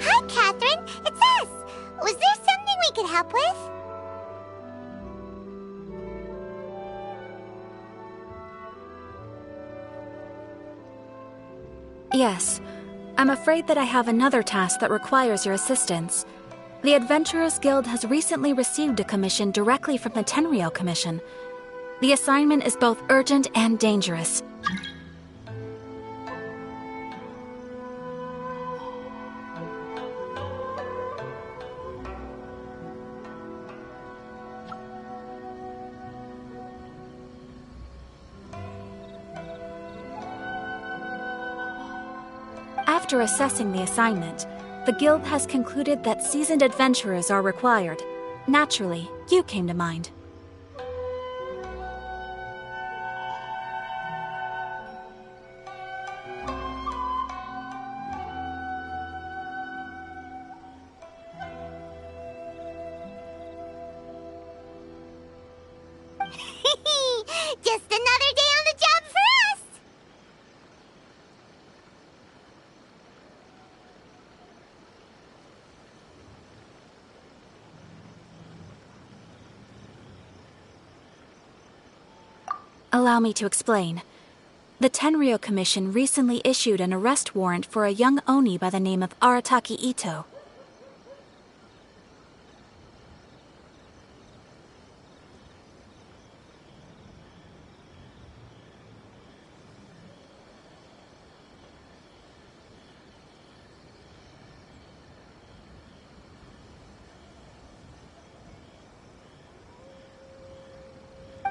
Hi, Catherine. It's us. Was there something we could help with? Yes. I'm afraid that I have another task that requires your assistance. The Adventurers Guild has recently received a commission directly from the Tenryou Commission. The assignment is both urgent and dangerous. After assessing the assignment, the Guild has concluded that seasoned adventurers are required. Naturally, you came to mind. Just another day on the job for us! Allow me to explain. The Tenryou Commission recently issued an arrest warrant for a young Oni by the name of Arataki Ito.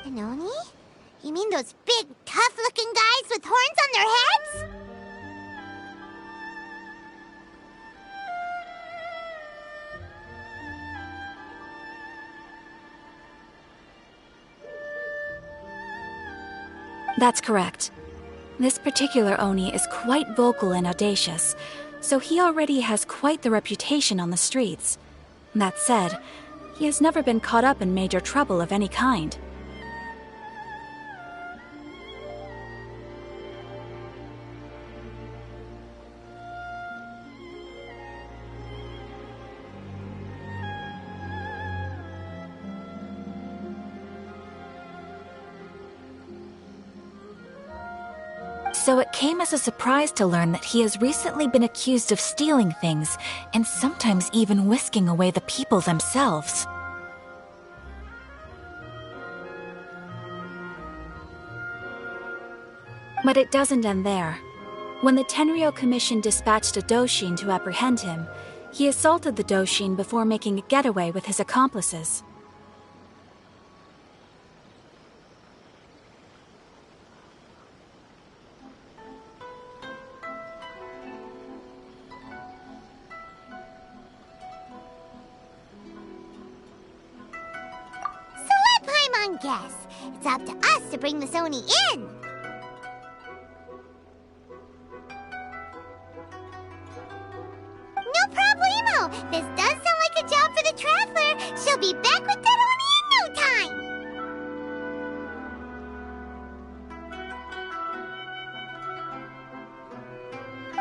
An Oni? You mean those big, tough-looking guys with horns on their heads? That's correct. This particular Oni is quite vocal and audacious, so he already has quite the reputation on the streets. That said, he has never been caught up in major trouble of any kind. So it came as a surprise to learn that he has recently been accused of stealing things, and sometimes even whisking away the people themselves. But it doesn't end there. When the Tenryou Commission dispatched a Doshin to apprehend him, he assaulted the Doshin before making a getaway with his accomplices. Guess. It's up to us to bring this Oni in. No problemo. This does sound like a job for the Traveler. She'll be back with that Oni in no time.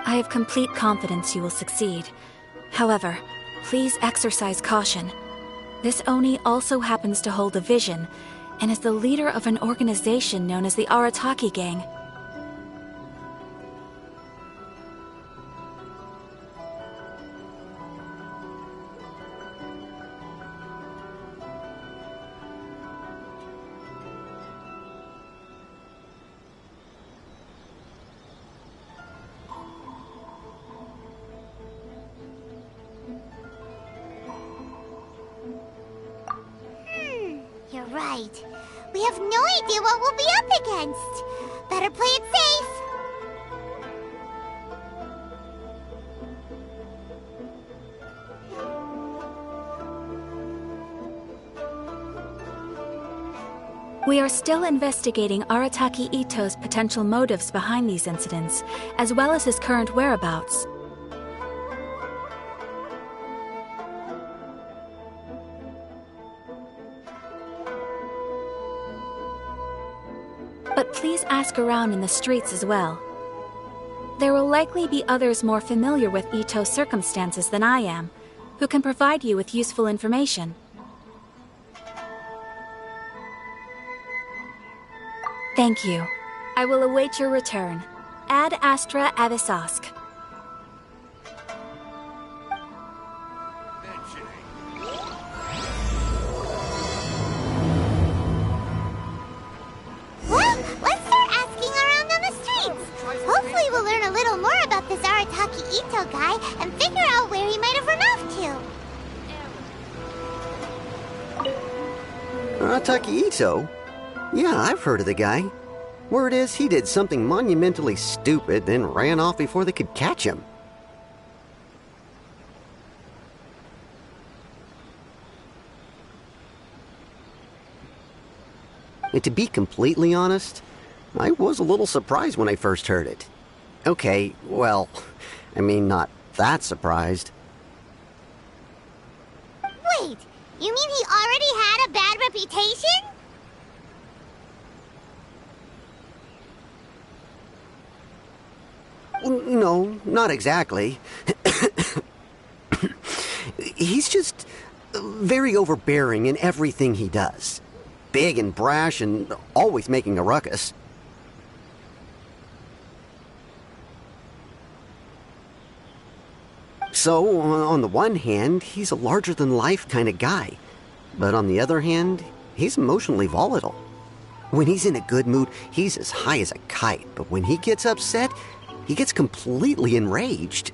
I have complete confidence you will succeed. However, please exercise caution. This Oni also happens to hold a vision, and is the leader of an organization known as the Arataki Gang. right. We have no idea what we'll be up against. Better play it safe. We are still investigating Arataki Ito's potential motives behind these incidents, as well as his current whereabouts. But please ask around in the streets as well. There will likely be others more familiar with Ito's circumstances than I am, who can provide you with useful information. Thank you. I will await your return. Ad Astra Avisask. Well, let's start asking around on the streets. Hopefully we'll learn a little more about this Arataki Ito guy and figure out where he might have run off to. Arataki Ito? Yeah, I've heard of the guy. Word is he did something monumentally stupid, then ran off before they could catch him. And to be completely honest, I was a little surprised when I first heard it. Okay, well, I mean, not that surprised. Wait, you mean he already had a bad reputation? No, not exactly. He's just very overbearing in everything he does. Big and brash and always making a ruckus. So, on the one hand, he's a larger-than-life kind of guy. But on the other hand, he's emotionally volatile. When he's in a good mood, he's as high as a kite. But when he gets upset, he gets completely enraged.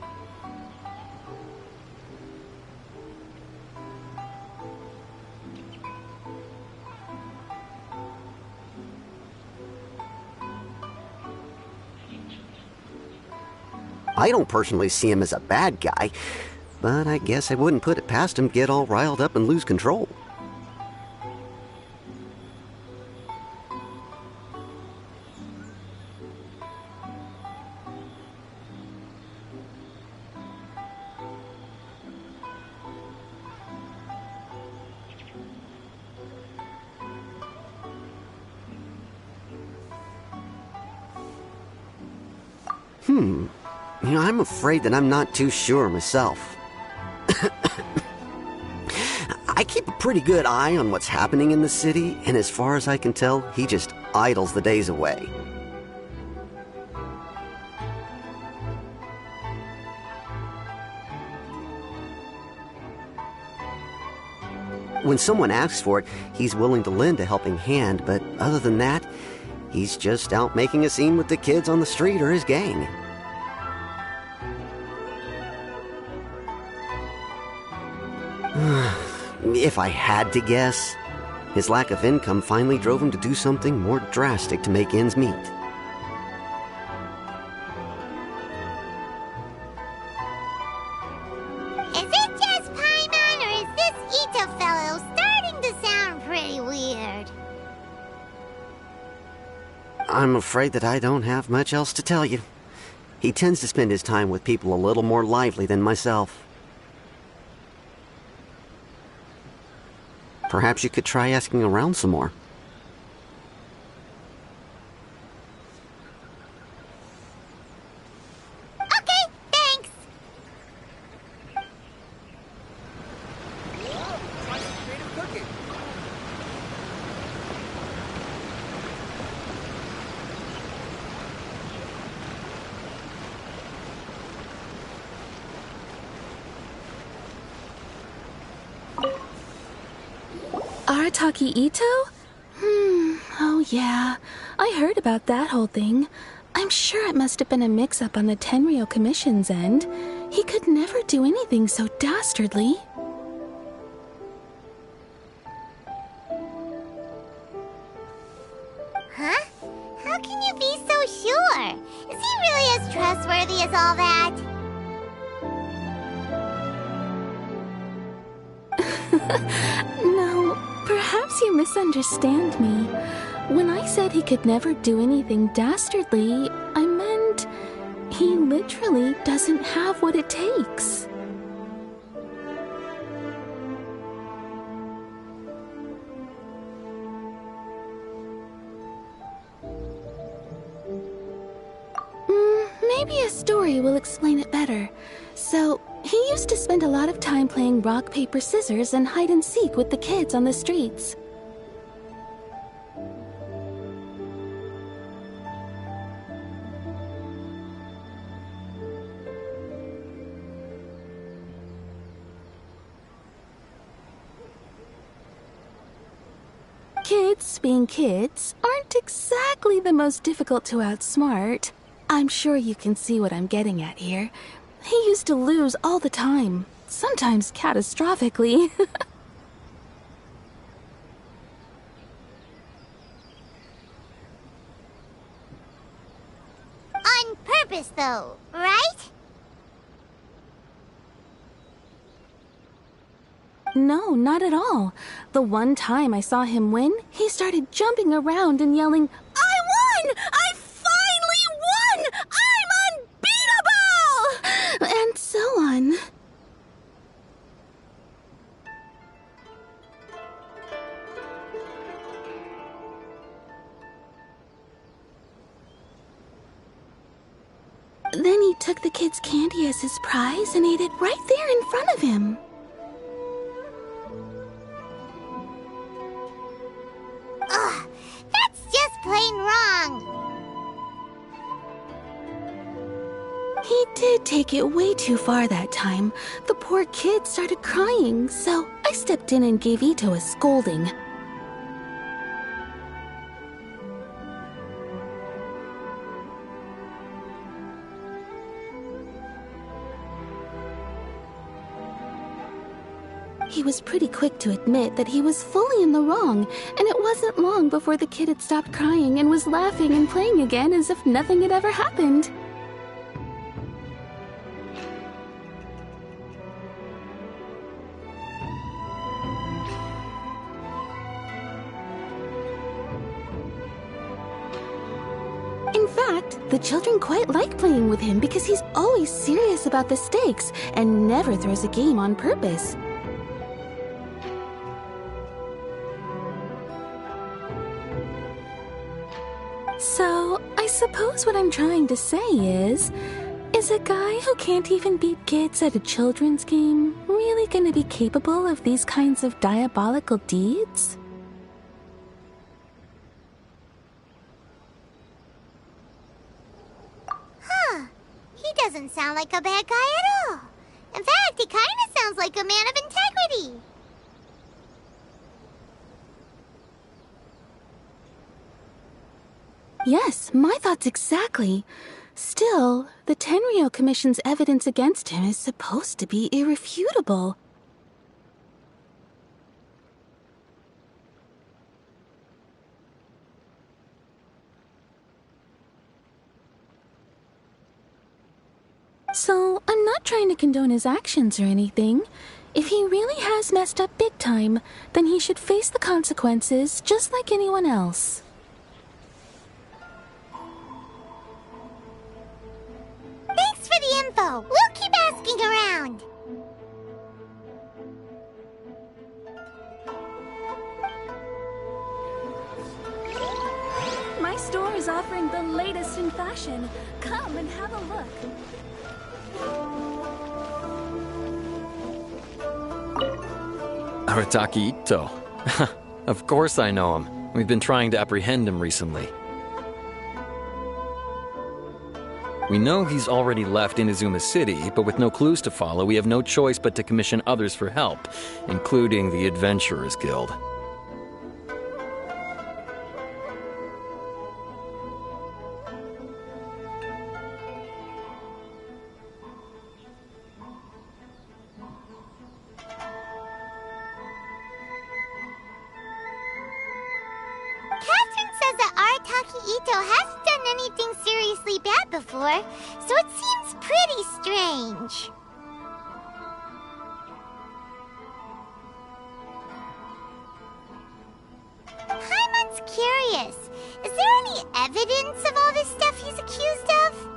I don't personally see him as a bad guy, but I guess I wouldn't put it past him to get all riled up and lose control. I'm afraid that I'm not too sure myself. I keep a pretty good eye on what's happening in the city, and as far as I can tell, he just idles the days away. When someone asks for it, he's willing to lend a helping hand, but other than that, he's just out making a scene with the kids on the street or his gang. If I had to guess, his lack of income finally drove him to do something more drastic to make ends meet. Is it just Paimon, or is this Ito fellow starting to sound pretty weird? I'm afraid that I don't have much else to tell you. He tends to spend his time with people a little more lively than myself. Perhaps you could try asking around some more. Okay, thanks. Try some creative cooking. Arataki Ito? Oh yeah. I heard about that whole thing. I'm sure it must have been a mix-up on the Tenryou Commission's end. He could never do anything so dastardly. No, perhaps you misunderstand me. When I said he could never do anything dastardly, I meant he literally doesn't have what it takes. Maybe a story will explain it better. So, he used to spend a lot of time playing rock, paper, scissors and hide and seek with the kids on the streets. Kids, being kids, aren't exactly the most difficult to outsmart. I'm sure you can see what I'm getting at here. He used to lose all the time, sometimes catastrophically. On purpose, though, right? No, not at all. The one time I saw him win, he started jumping around and yelling, "I won! I finally won! I'm unbeatable!" And so on. Then he took the kid's candy as his prize and ate it right there in front of him. Ugh, that's just plain wrong. He did take it way too far that time. The poor kid started crying, so I stepped in and gave Ito a scolding. He was pretty quick to admit that he was fully in the wrong, and it wasn't long before the kid had stopped crying and was laughing and playing again as if nothing had ever happened. In fact, the children quite like playing with him because he's always serious about the stakes and never throws a game on purpose. So, I suppose what I'm trying to say is a guy who can't even beat kids at a children's game really gonna be capable of these kinds of diabolical deeds? Huh. He doesn't sound like a bad guy at all. In fact, he kind of sounds like a man of integrity. Yes, my thoughts exactly. Still, the Tenryou Commission's evidence against him is supposed to be irrefutable. So, I'm not trying to condone his actions or anything. If he really has messed up big time, then he should face the consequences just like anyone else. Thanks for the info. We'll keep asking around. My store is offering the latest in fashion. Come and have a look. Arataki Ito. Of course I know him. We've been trying to apprehend him recently. We know he's already left Inazuma City, but with no clues to follow, we have no choice but to commission others for help, including the Adventurers Guild. Catherine says that Arataki Ito hasn't done anything seriously bad before, so it seems pretty strange. Is there any evidence of all this stuff he's accused of?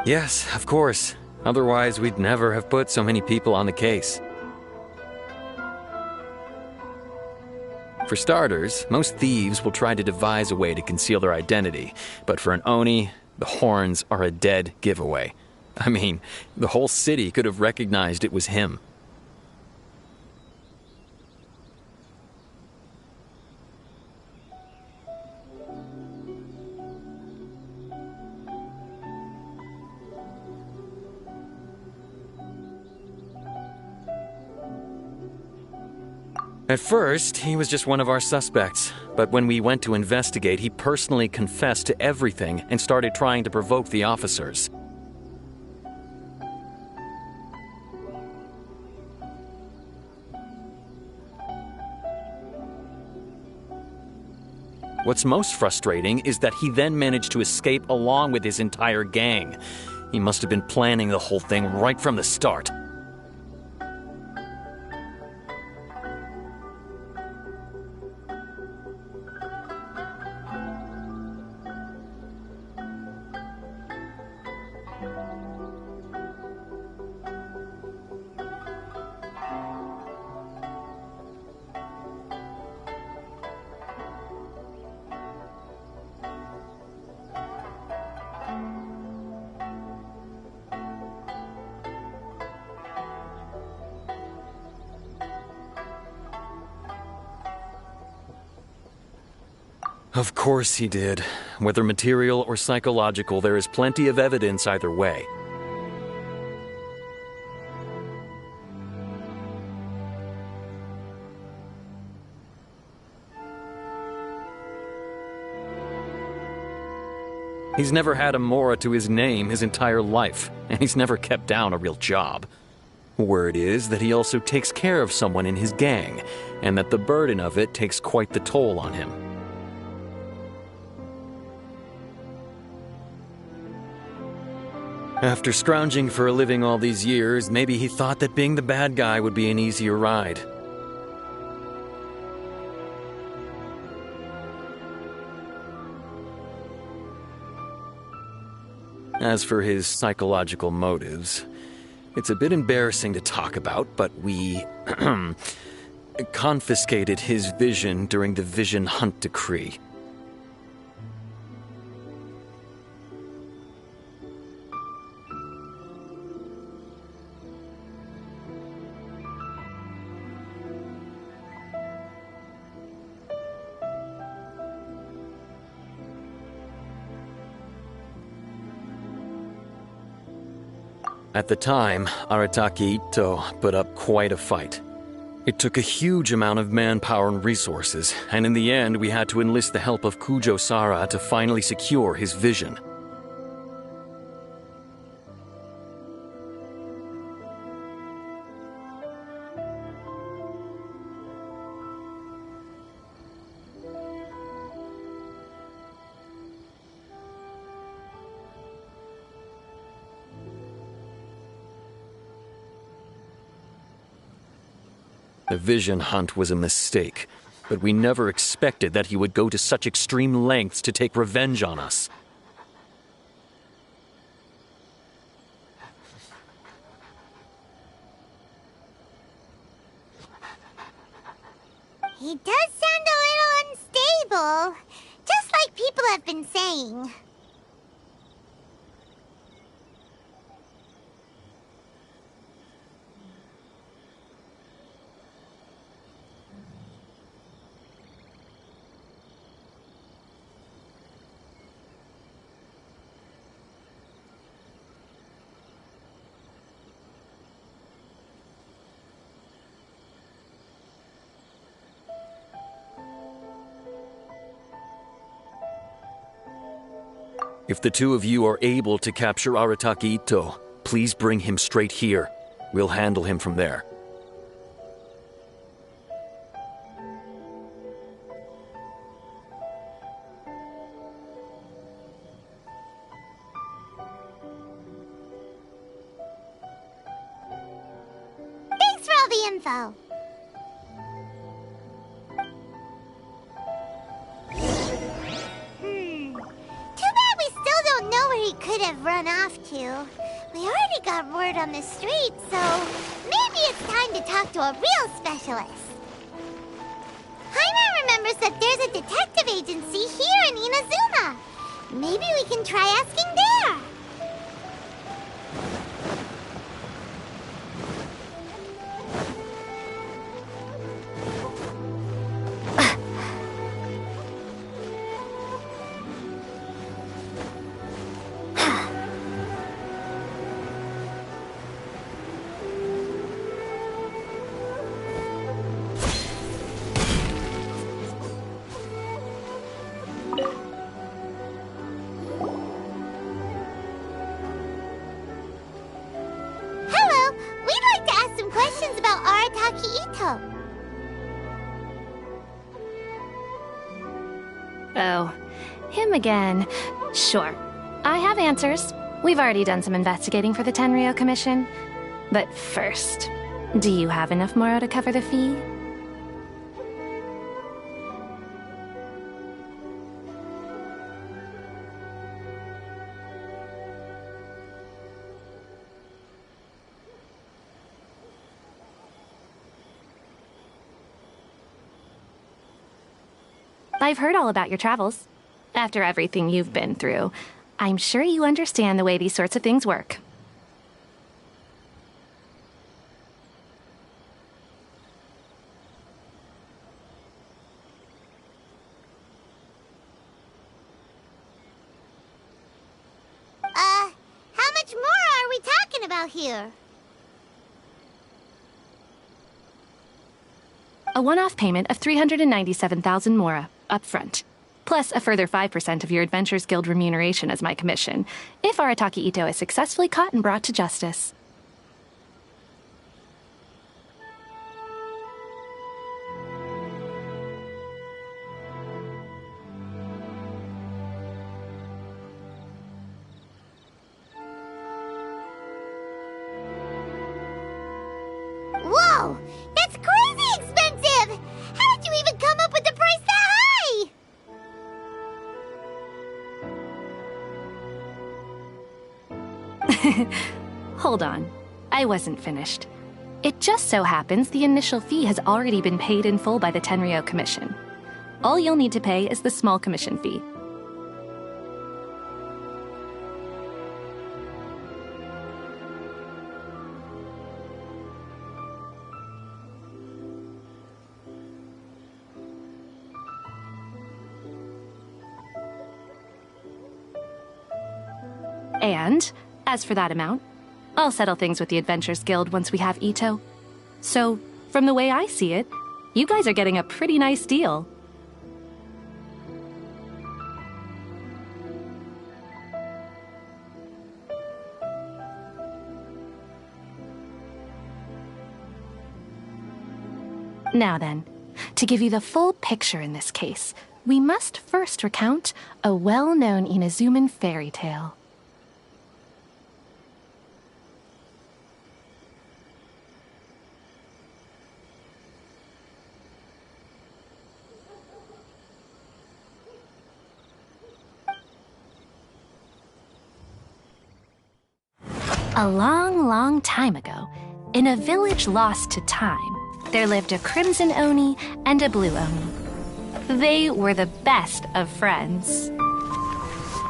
Yes, of course. Otherwise, we'd never have put so many people on the case. For starters, most thieves will try to devise a way to conceal their identity, but for an Oni, the horns are a dead giveaway. I mean, the whole city could have recognized it was him. At first, he was just one of our suspects, but when we went to investigate, he personally confessed to everything and started trying to provoke the officers. What's most frustrating is that he then managed to escape along with his entire gang. He must have been planning the whole thing right from the start. Of course he did. Whether material or psychological, there is plenty of evidence either way. He's never had a Mora to his name his entire life, and he's never kept down a real job. Word is that he also takes care of someone in his gang, and that the burden of it takes quite the toll on him. After scrounging for a living all these years, maybe he thought that being the bad guy would be an easier ride. As for his psychological motives, it's a bit embarrassing to talk about, but we confiscated his vision during the Vision Hunt Decree. At the time, Arataki Itto put up quite a fight. It took a huge amount of manpower and resources, and in the end we had to enlist the help of Kujo Sara to finally secure his vision. The vision hunt was a mistake, but we never expected that he would go to such extreme lengths to take revenge on us. He does sound a little unstable, just like people have been saying. If the two of you are able to capture Arataki Itto, please bring him straight here. We'll handle him from there. Thanks for all the info. could have run off to. We already got word on the street, so maybe it's time to talk to a real specialist. Paimon remembers that there's a detective agency here in Inazuma. Maybe we can try asking there. Oh, him again. Sure. I have answers. We've already done some investigating for the Tenryou Commission. But first, do you have enough Moro to cover the fee? I've heard all about your travels. After everything you've been through, I'm sure you understand the way these sorts of things work. How much more are we talking about here? A one-off payment of 397,000 Mora, up front. Plus a further 5% of your Adventures Guild remuneration as my commission, if Arataki Ito is successfully caught and brought to justice. Whoa! That's crazy expensive! How did you even come up with the price that high? Hold on. I wasn't finished. It just so happens the initial fee has already been paid in full by the Tenryou Commission. All you'll need to pay is the small commission fee. And, as for that amount, I'll settle things with the Adventures Guild once we have Ito. So, from the way I see it, you guys are getting a pretty nice deal. Now then, to give you the full picture in this case, we must first recount a well-known Inazuman fairy tale. A long, long time ago, in a village lost to time, there lived a crimson Oni and a blue Oni. They were the best of friends.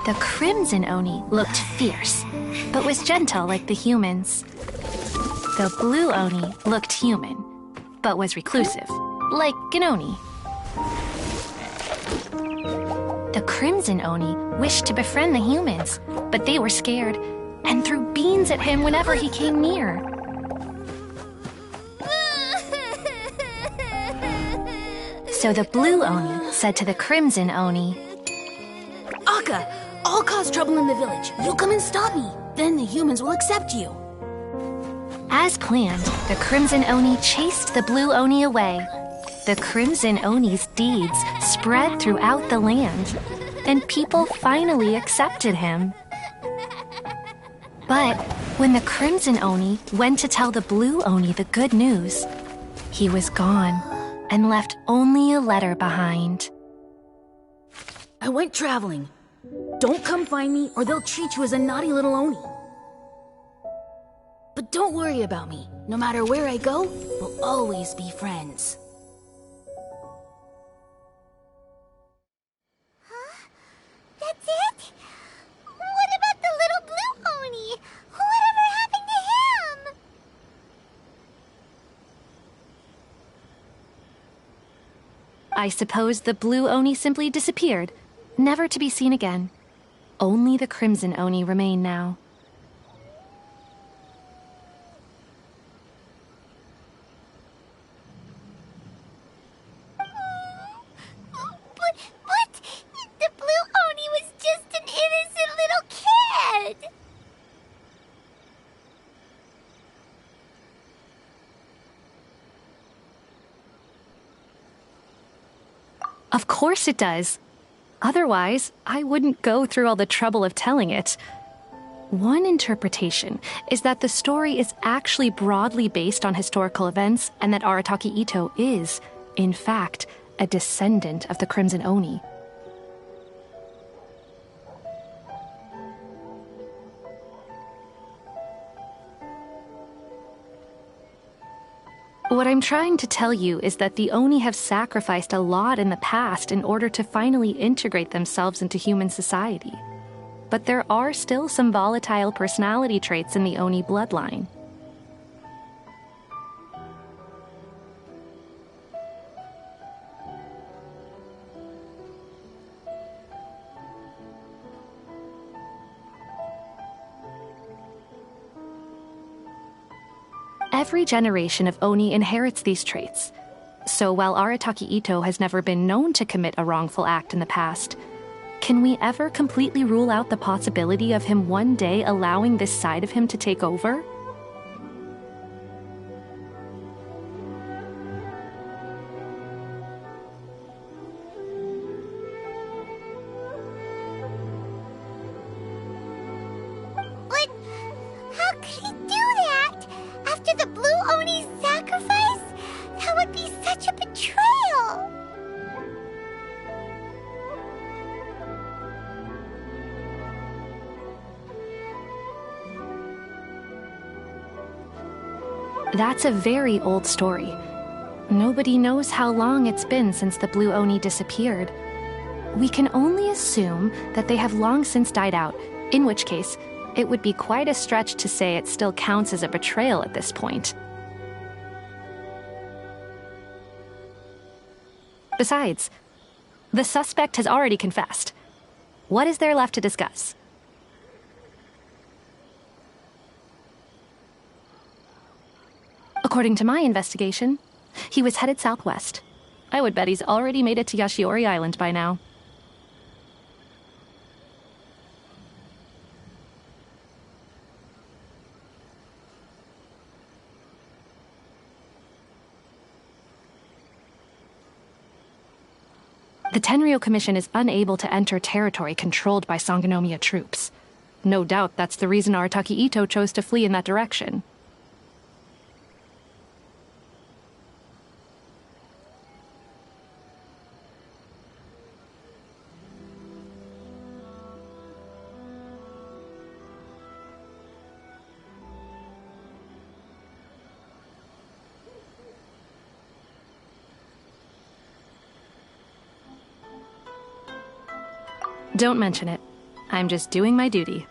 The crimson Oni looked fierce, but was gentle like the humans. The blue Oni looked human, but was reclusive, like an Oni. The crimson Oni wished to befriend the humans, but they were scared and threw beans at him whenever he came near. So the blue Oni said to the crimson Oni, Akka, I'll cause trouble in the village. You come and stop me. Then the humans will accept you. As planned, the crimson Oni chased the blue Oni away. The crimson Oni's deeds spread throughout the land, and people finally accepted him. But when the crimson Oni went to tell the blue Oni the good news, he was gone and left only a letter behind. I went traveling. Don't come find me, or they'll treat you as a naughty little Oni. But don't worry about me. No matter where I go, we'll always be friends. Huh? That's it? What about the little blue Oni? Whatever happened to him? I suppose the blue Oni simply disappeared, never to be seen again. Only the crimson Oni remain now. But the blue Oni was just an innocent little kid. Of course it does. Otherwise, I wouldn't go through all the trouble of telling it. One interpretation is that the story is actually broadly based on historical events and that Arataki Itto is, in fact, a descendant of the Crimson Oni. What I'm trying to tell you is that the Oni have sacrificed a lot in the past in order to finally integrate themselves into human society. But there are still some volatile personality traits in the Oni bloodline. Every generation of Oni inherits these traits. So while Arataki Itto has never been known to commit a wrongful act in the past, can we ever completely rule out the possibility of him one day allowing this side of him to take over? But how could he do that? After the blue Oni's sacrifice? That would be such a betrayal. That's a very old story. Nobody knows how long it's been since the blue Oni disappeared. We can only assume that they have long since died out, in which case, it would be quite a stretch to say it still counts as a betrayal at this point. Besides, the suspect has already confessed. What is there left to discuss? According to my investigation, he was headed southwest. I would bet he's already made it to Yashiori Island by now. The Tenryou Commission is unable to enter territory controlled by Sangonomiya troops. No doubt that's the reason Arataki Itto chose to flee in that direction. Don't mention it. I'm just doing my duty.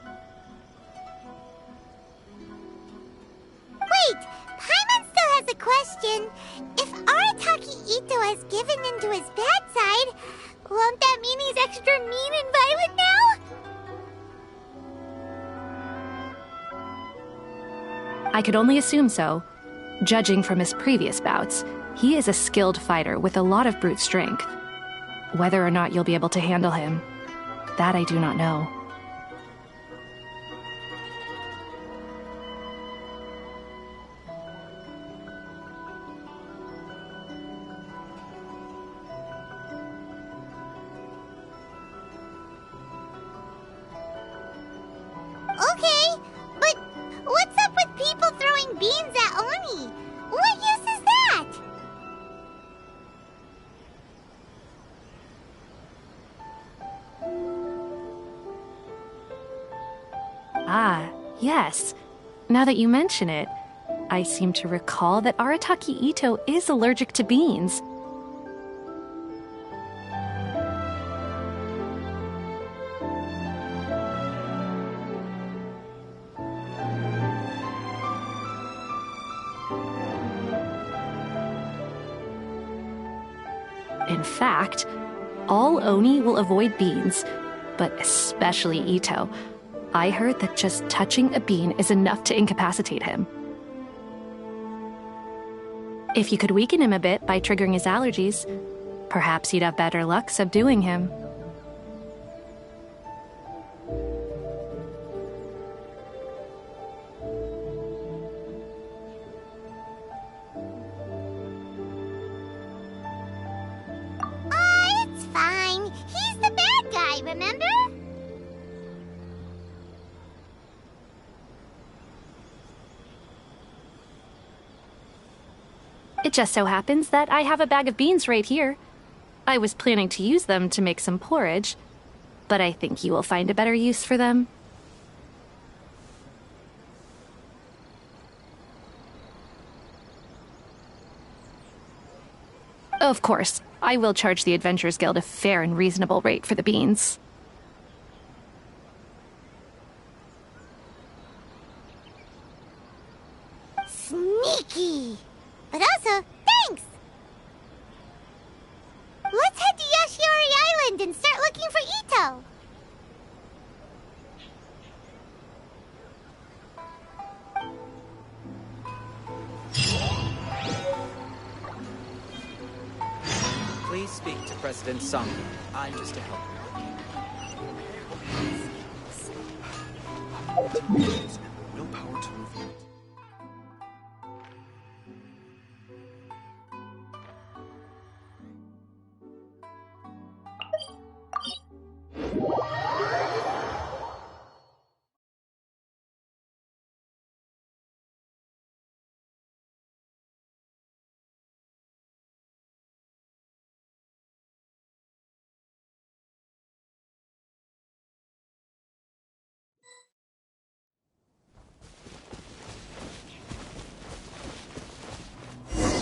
Wait! Paimon still has a question. If Arataki Itto has given in to his bad side, won't that mean he's extra mean and violent now? I could only assume so. Judging from his previous bouts, he is a skilled fighter with a lot of brute strength. Whether or not you'll be able to handle him, that I do not know. Okay, but what's up with people throwing beans at Oni? What use is that? Ah, yes. Now that you mention it, I seem to recall that Arataki Ito is allergic to beans. In fact, all Oni will avoid beans, but especially Ito. I heard that just touching a bean is enough to incapacitate him. If you could weaken him a bit by triggering his allergies, perhaps you'd have better luck subduing him. It's fine. He's the bad guy, remember? It just so happens that I have a bag of beans right here. I was planning to use them to make some porridge, but I think you will find a better use for them. Of course, I will charge the Adventurers Guild a fair and reasonable rate for the beans. Sneaky! But also, thanks! Let's head to Yashiori Island and start looking for Ito! Please speak to President Sangha. I'm just a helper. No power to movement.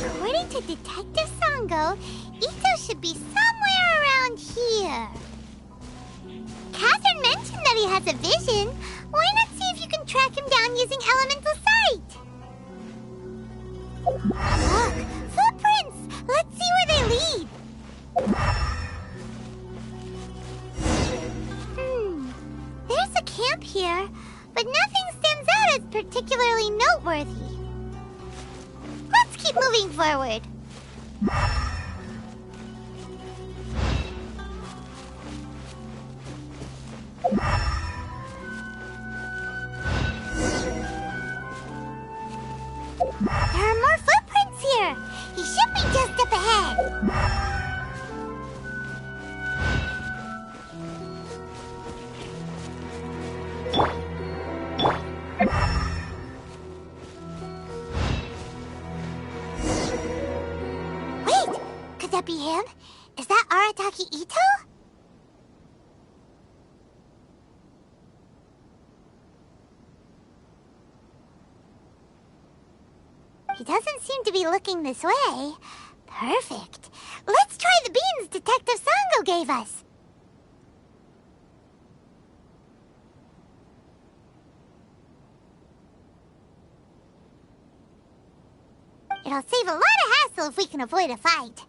According to Detective Sango, Ito should be somewhere around here. Catherine mentioned that he has a vision. Why not see if you can track him down using elemental sight? Look, footprints! Let's see where they lead. There's a camp here, but nothing stands out as particularly noteworthy. Let's keep moving forward. There are more footprints here. He should be just up ahead. Wait, could that be him? Is that Arataki Ito? He doesn't seem to be looking this way. Perfect. Let's try the beans Detective Sango gave us. It'll save a lot of hassle if we can avoid a fight.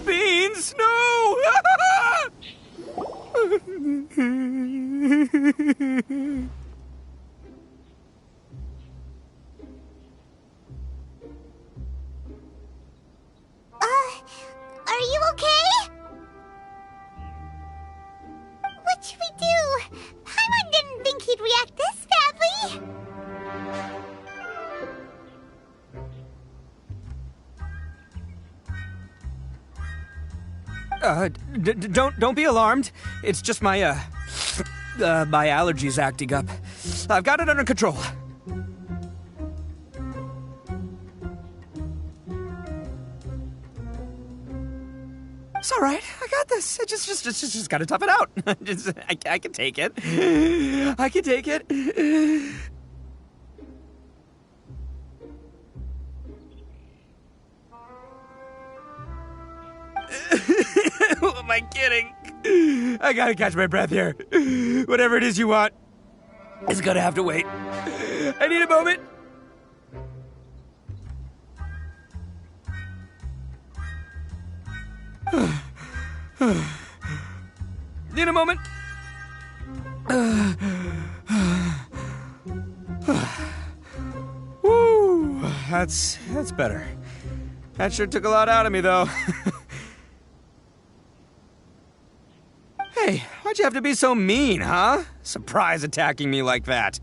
Beans! No! Are you okay? What should we do? Paimon didn't think he'd react this badly. Don't be alarmed. It's just my allergies acting up. I've got it under control. It's all right. I got this. I just gotta tough it out. I can take it. I can take it. Who am I kidding? I gotta catch my breath here. Whatever it is you want, it's gonna have to wait. I need a moment. Need a moment. Woo, that's better. That sure took a lot out of me, though. Hey, why'd you have to be so mean, huh? Surprise attacking me like that.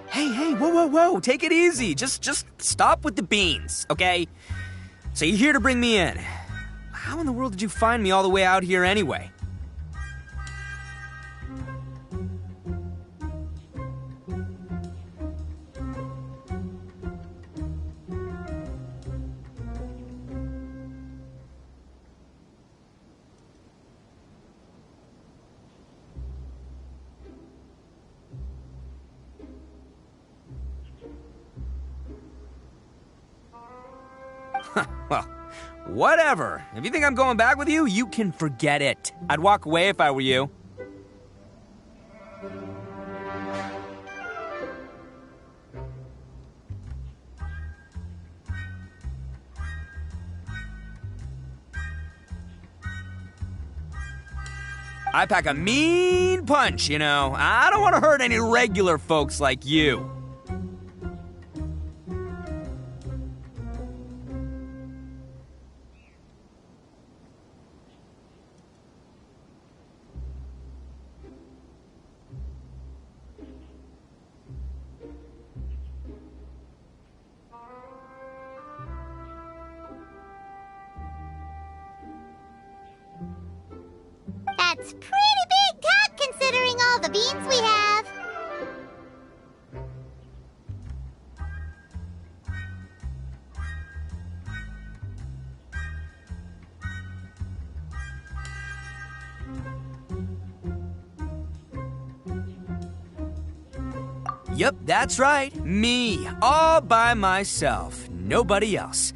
Hey, whoa, take it easy. Just stop with the beans, okay? So you're here to bring me in. How in the world did you find me all the way out here anyway? Well, whatever. If you think I'm going back with you, you can forget it. I'd walk away if I were you. I pack a mean punch, you know. I don't want to hurt any regular folks like you. That's pretty big talk considering all the beans we have. Yep, that's right. Me, all by myself. Nobody else.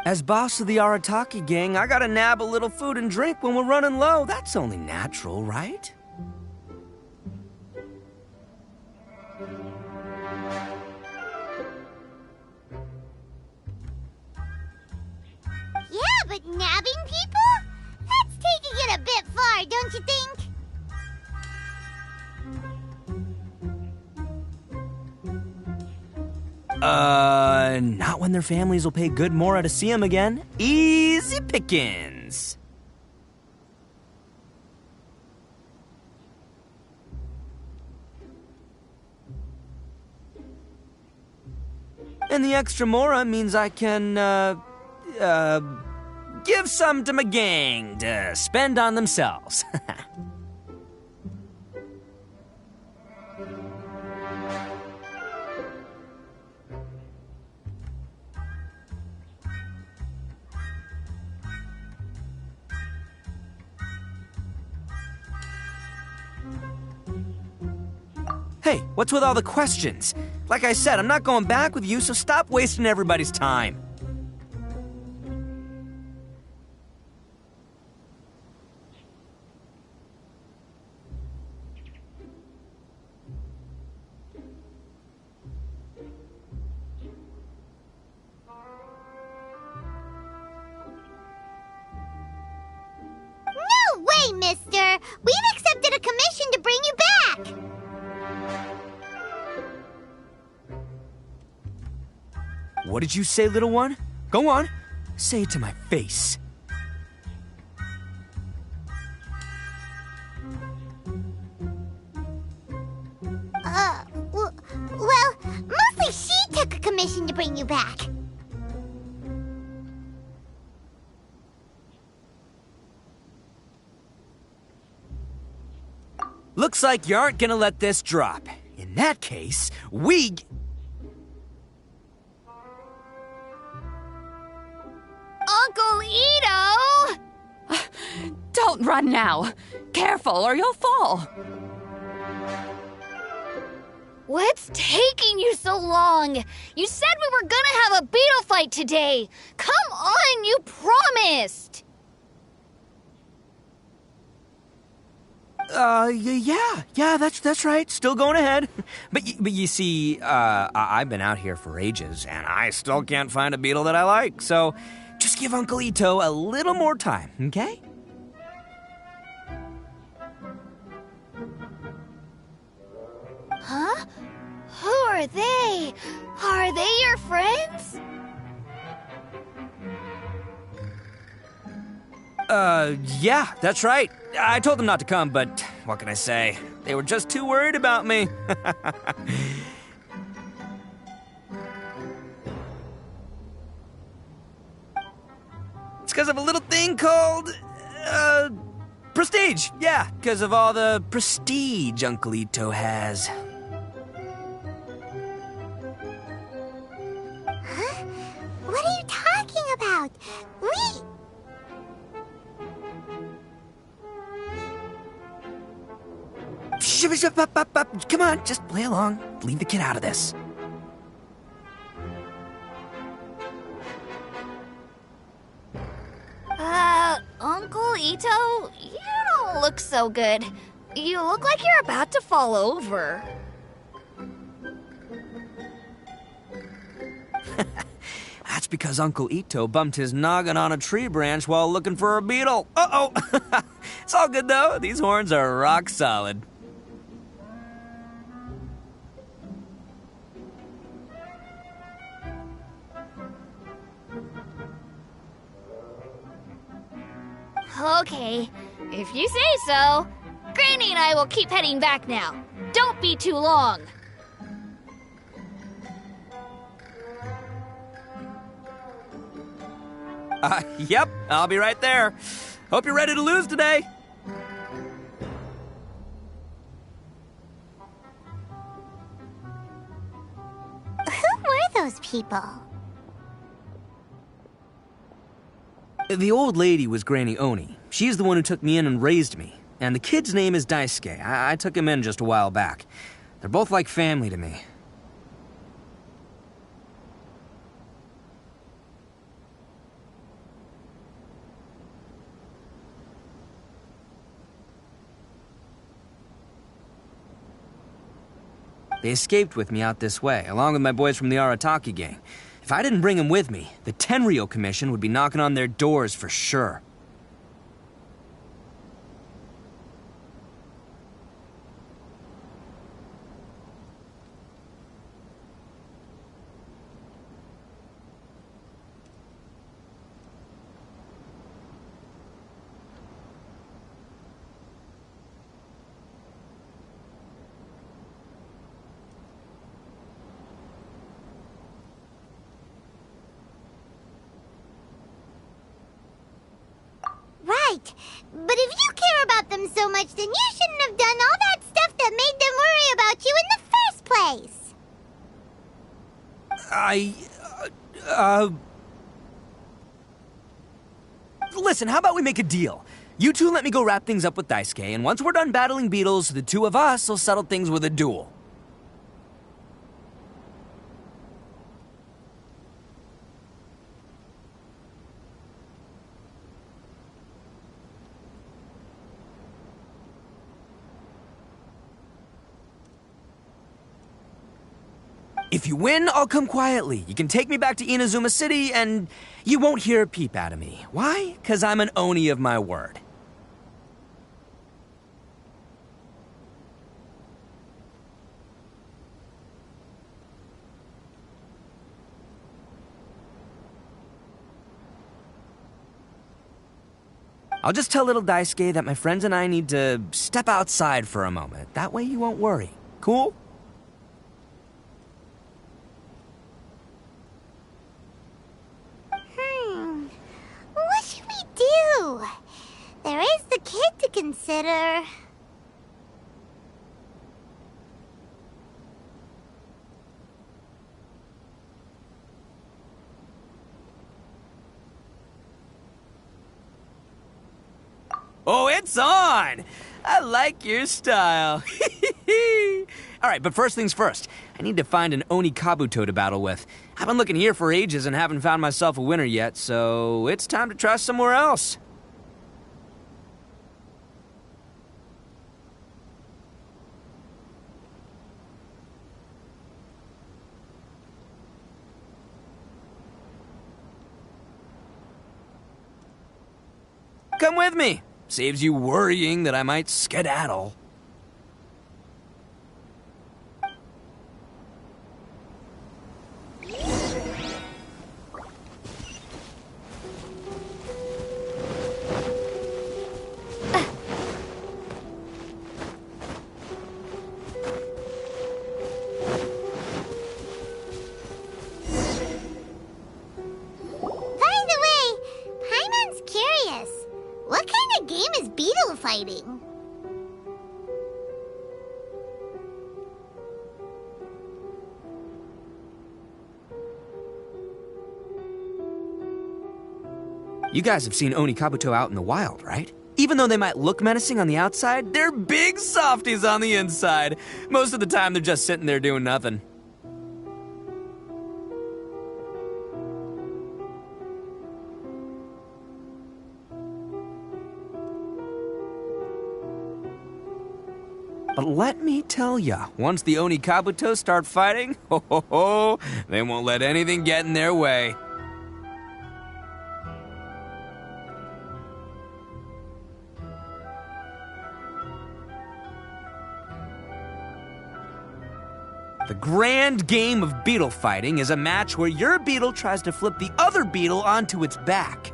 As boss of the Arataki gang, I gotta nab a little food and drink when we're running low. That's only natural, right? Yeah, but nabbing people? That's taking it a bit far, don't you think? Not when their families will pay good mora to see them again. Easy pickings. And the extra mora means I can, give some to my gang to spend on themselves. Hey, what's with all the questions? Like I said, I'm not going back with you, so stop wasting everybody's time. No way, mister! We've accepted a commission to bring you back! What did you say, little one? Go on. Say it to my face. Well, mostly she took a commission to bring you back. Looks like you aren't gonna let this drop. In that case, Uncle Ito! Don't run now. Careful or you'll fall. What's taking you so long? You said we were gonna have a beetle fight today. Come on, you promised. Yeah, that's right. Still going ahead. But you see, I've been out here for ages, and I still can't find a beetle that I like, so just give Uncle Ito a little more time, okay? Huh? Who are they? Are they your friends? Yeah, that's right. I told them not to come, but what can I say? They were just too worried about me. It's because of a little thing called, prestige. Yeah, because of all the prestige Uncle Ito has. Huh? What are you talking about? Come on, just play along. Leave the kid out of this. Uncle Ito, you don't look so good. You look like you're about to fall over. That's because Uncle Ito bumped his noggin on a tree branch while looking for a beetle. Uh-oh! It's all good, though. These horns are rock solid. Okay, if you say so. Granny and I will keep heading back now. Don't be too long. Yep, I'll be right there. Hope you're ready to lose today. Who were those people? The old lady was Granny Oni. She's the one who took me in and raised me. And the kid's name is Daisuke. I took him in just a while back. They're both like family to me. They escaped with me out this way, along with my boys from the Arataki gang. If I didn't bring them with me, the Tenryou Commission would be knocking on their doors for sure. right. But if you care about them so much, then you shouldn't have done all that stuff that made them worry about you in the first place. Listen, how about we make a deal? You two let me go wrap things up with Daisuke, and once we're done battling beetles, the two of us will settle things with a duel. If you win, I'll come quietly. You can take me back to Inazuma City, and you won't hear a peep out of me. Why? 'Cause I'm an Oni of my word. I'll just tell little Daisuke that my friends and I need to step outside for a moment. That way you won't worry. Cool? What should we do? There is the kid to consider. Oh, it's on! I like your style. Alright, but first things first. I need to find an Oni Kabuto to battle with. I've been looking here for ages and haven't found myself a winner yet, so it's time to try somewhere else. Come with me. Saves you worrying that I might skedaddle. What kind of game is beetle fighting? You guys have seen Oni Kabuto out in the wild, right? Even though they might look menacing on the outside, they're big softies on the inside. Most of the time, they're just sitting there doing nothing. But let me tell ya, once the Oni Kabuto start fighting, they won't let anything get in their way. The grand game of beetle fighting is a match where your beetle tries to flip the other beetle onto its back.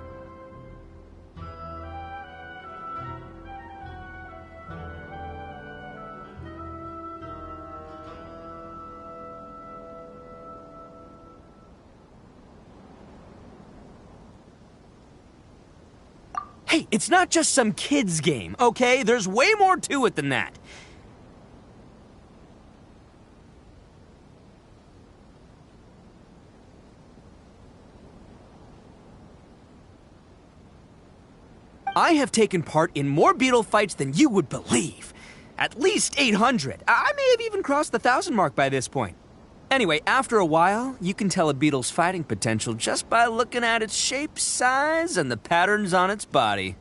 Hey, it's not just some kid's game, okay? There's way more to it than that. I have taken part in more beetle fights than you would believe. At least 800. I may have even crossed the 1,000 mark by this point. Anyway, after a while, you can tell a beetle's fighting potential just by looking at its shape, size, and the patterns on its body.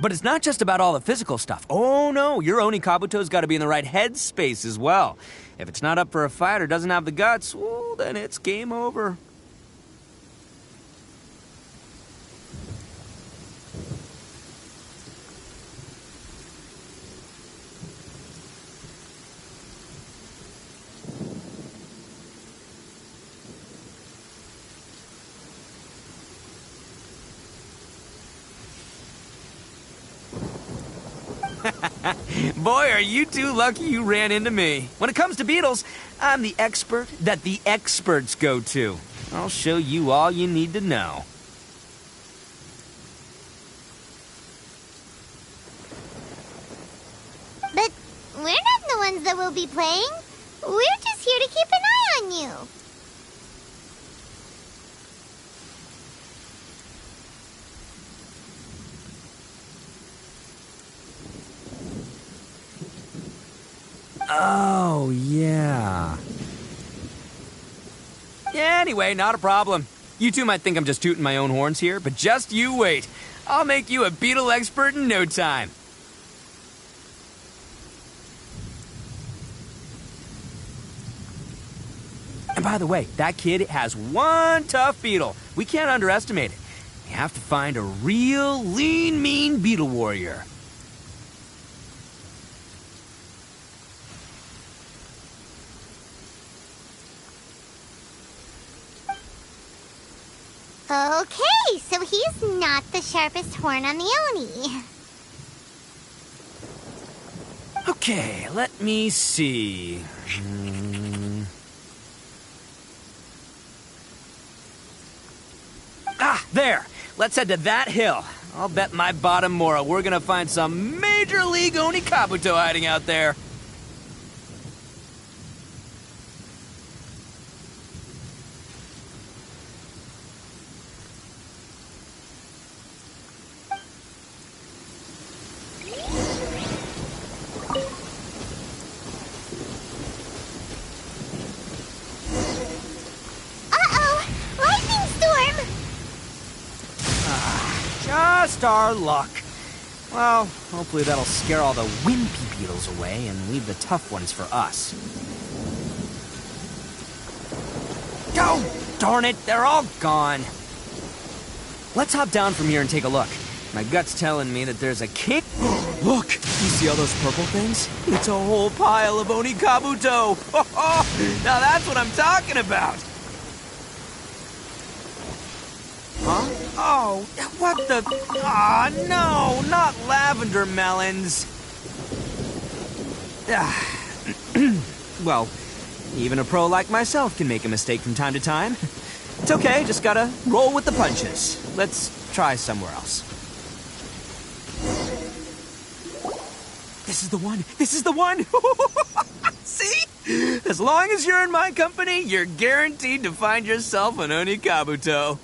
But it's not just about all the physical stuff. Oh no, your Oni Kabuto's got to be in the right headspace as well. If it's not up for a fight or doesn't have the guts, well, then it's game over. Boy, are you two lucky you ran into me. When it comes to beetles, I'm the expert that the experts go to. I'll show you all you need to know. But we're not the ones that will be playing. We're just here to keep an eye on you. Oh, yeah. Yeah, anyway, not a problem. You two might think I'm just tooting my own horns here, but just you wait. I'll make you a beetle expert in no time. And by the way, that kid has one tough beetle. We can't underestimate it. We have to find a real lean, mean beetle warrior. Okay, so he's not the sharpest horn on the Oni. Okay, let me see. Ah, there! Let's head to that hill. I'll bet my bottom Mora we're gonna find some Major League Oni Kabuto hiding out there. Just our luck. Well, hopefully that'll scare all the wimpy beetles away and leave the tough ones for us. Oh, darn it, they're all gone. Let's hop down from here and take a look. My gut's telling me that there's a king. Look, you see all those purple things? It's a whole pile of Oni Kabuto. Now that's what I'm talking about. Huh? Oh, what the... Ah, no, not lavender melons. Well, even a pro like myself can make a mistake from time to time. It's okay, just gotta roll with the punches. Let's try somewhere else. This is the one! This is the one! See? As long as you're in my company, you're guaranteed to find yourself an Oni Kabuto.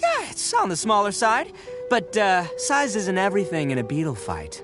Yeah, it's on the smaller side, but size isn't everything in a beetle fight.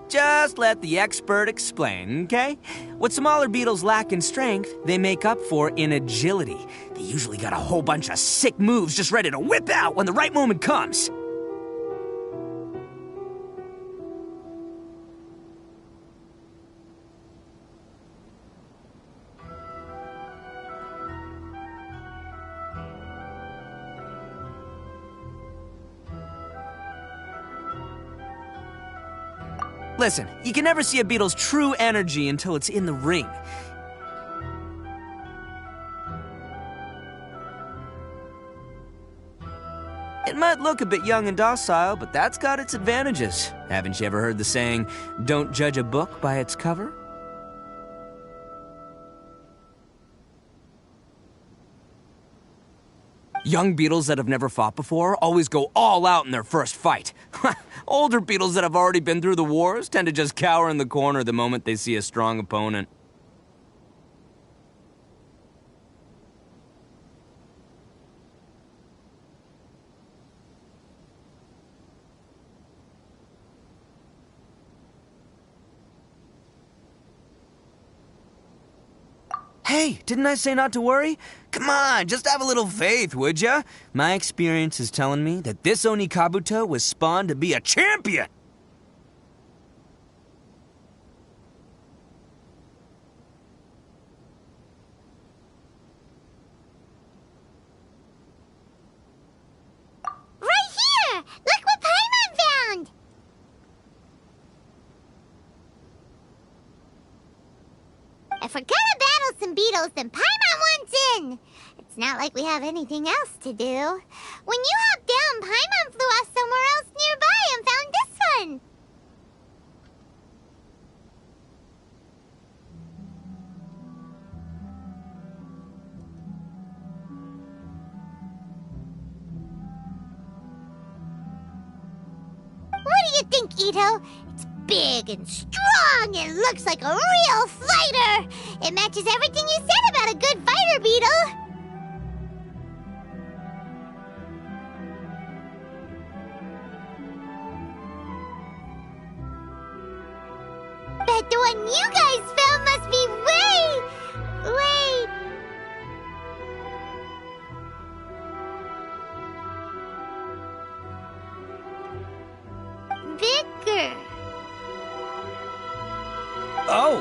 Just let the expert explain, okay? What smaller beetles lack in strength, they make up for in agility. They usually got a whole bunch of sick moves just ready to whip out when the right moment comes. Listen, you can never see a beetle's true energy until it's in the ring. It might look a bit young and docile, but that's got its advantages. Haven't you ever heard the saying, don't judge a book by its cover? Young beetles that have never fought before always go all out in their first fight. Older beetles that have already been through the wars tend to just cower in the corner the moment they see a strong opponent. Hey, didn't I say not to worry? Come on, just have a little faith, would ya? My experience is telling me that this Oni Kabuto was spawned to be a champion! Right here! Look what Paimon found! If we're gonna battle some beetles, then Paimon wants in! It's not like we have anything else to do. When you hopped down, Paimon flew off somewhere else nearby and found this one! What do you think, Ito? It's big and strong and looks like a real fighter! It matches everything you said about a good fighter beetle! Bet the one you guys found must be way bigger. Oh,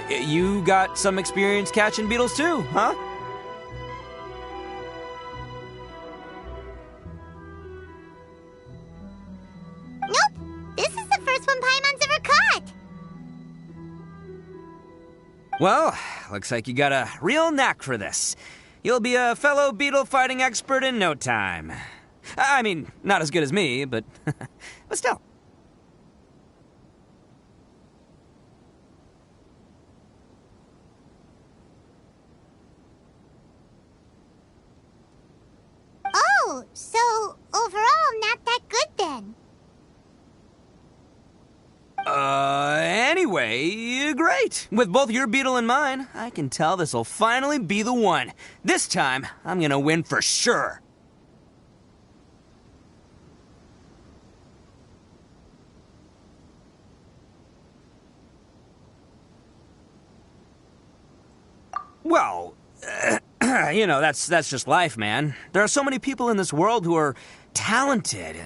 you got some experience catching beetles too, huh? Nope. This is the first one Paimon's ever caught. Well, looks like you got a real knack for this. You'll be a fellow beetle fighting expert in no time. I mean, not as good as me, but still. Oh, so overall not that good then. Anyway, great. With both your beetle and mine, I can tell this'll finally be the one. This time, I'm gonna win for sure. Well, you know, that's just life, man. There are so many people in this world who are talented,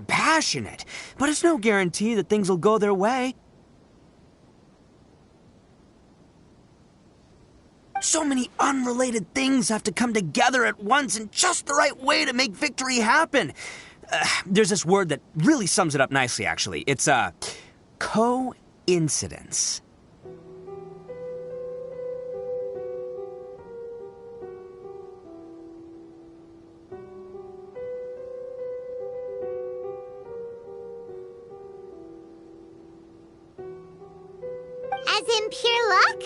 passionate, but it's no guarantee that things will go their way. So many unrelated things have to come together at once in just the right way to make victory happen. There's this word that really sums it up nicely, actually. It's, coincidence. As in pure luck?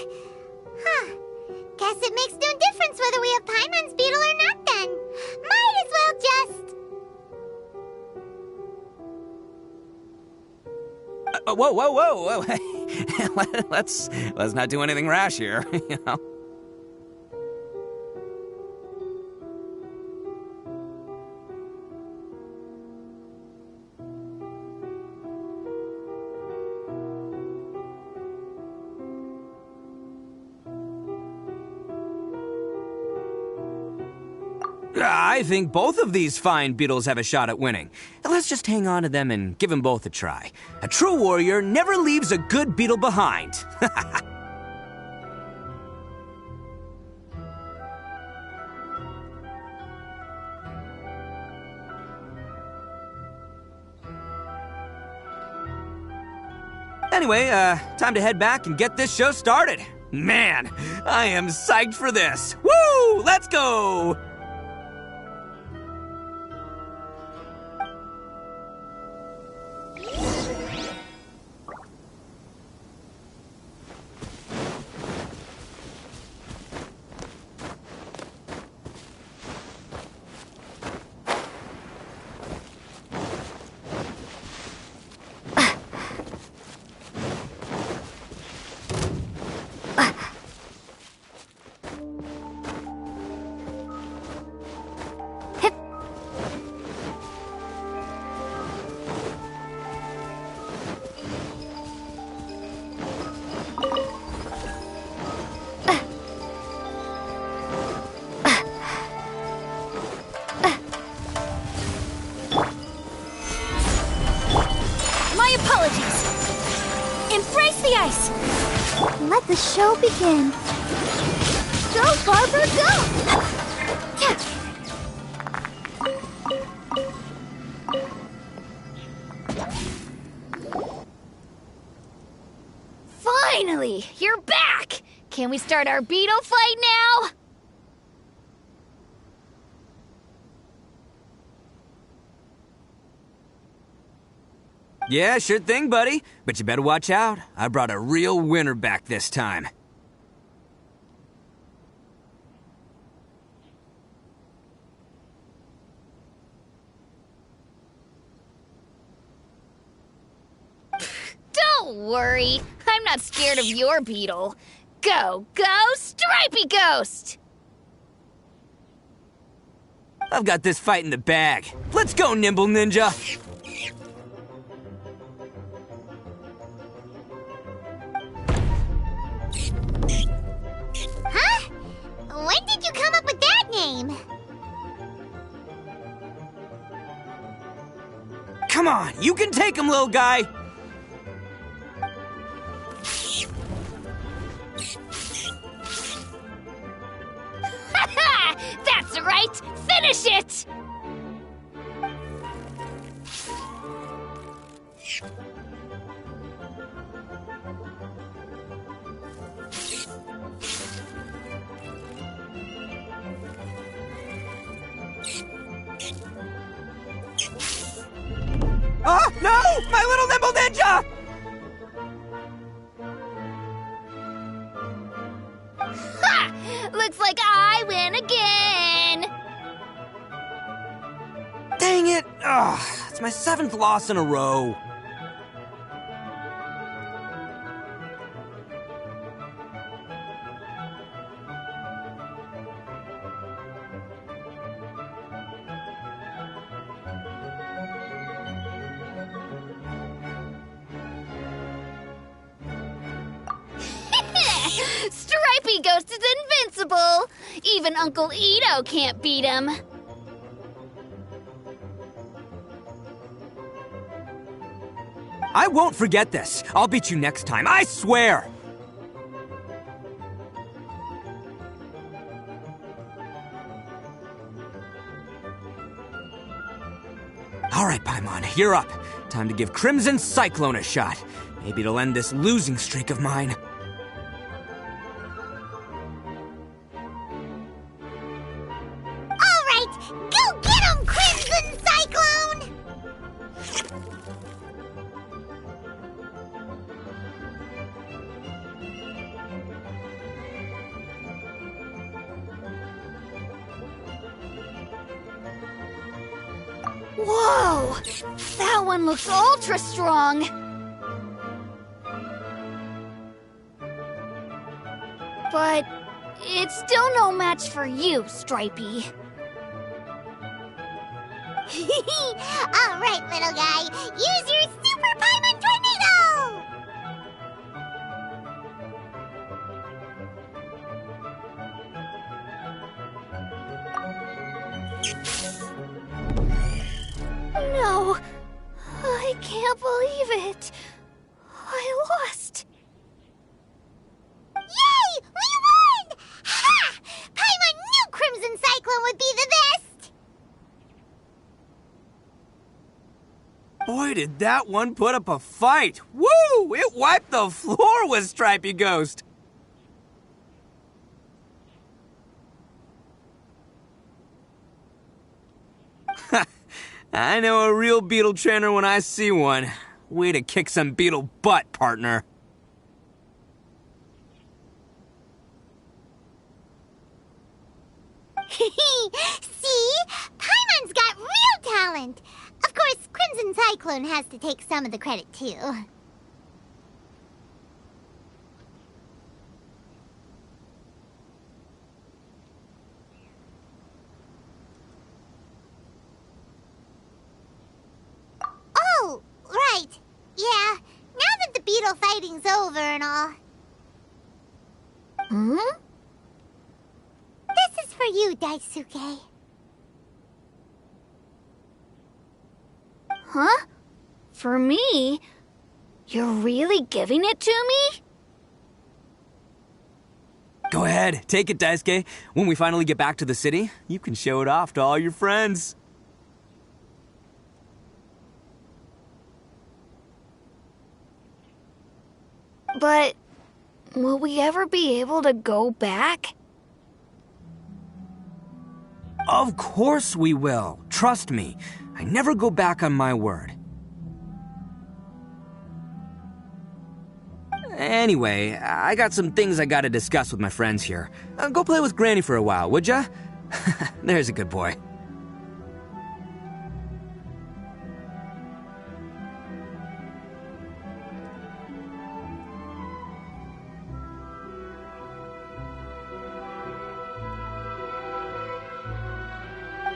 Huh. Guess it makes no difference whether we have Paimon's beetle or not then. Might as well just... Whoa. let's not do anything rash here, you know? I think both of these fine beetles have a shot at winning. Let's just hang on to them and give them both a try. A true warrior never leaves a good beetle behind. Anyway, time to head back and get this show started. Man, I am psyched for this. Woo! Let's go! apologies. Embrace the ice. Let the show begin. Go, Barbara, go! Finally! You're back! Can we start our beetle fight now? Yeah, sure thing, buddy. But you better watch out. I brought a real winner back this time. Don't worry. I'm not scared of your beetle. Go, Stripey Ghost! I've got this fight in the bag. Let's go, Nimble Ninja! Huh? When did you come up with that name? Come on, you can take him, little guy! That's right! Finish it! Oh, no! My little Nimble Ninja! Ha! Looks like I win again! Dang it! Ugh, it's my 7th loss in a row. Stripey Ghost is invincible! Even Uncle Ito can't beat him. I won't forget this. I'll beat you next time, I swear! Alright, Paimon, you're up. Time to give Crimson Cyclone a shot. Maybe it'll end this losing streak of mine. Alright, go get him, Crimson Cyclone! Whoa! That one looks ultra strong! But it's still no match for you, Stripey. Alright, little guy, use your Super Paimon Tornado! No, I can't believe it. I lost. Yay! We won! Ha! Paimon knew Crimson Cyclone would be the best! Boy, did that one put up a fight! Woo! It wiped the floor with Stripey Ghost! I know a real beetle trainer when I see one. Way to kick some beetle butt, partner. See? Paimon's got real talent! Of course, Crimson Cyclone has to take some of the credit, too. Oh, right. Yeah, now that the beetle fighting's over and all. Hmm? This is for you, Daisuke. Huh? For me? You're really giving it to me? Go ahead, take it, Daisuke. When we finally get back to the city, you can show it off to all your friends. But will we ever be able to go back? Of course we will. Trust me. I never go back on my word. Anyway, I got some things I gotta discuss with my friends here. Go play with Granny for a while, would ya? There's a good boy.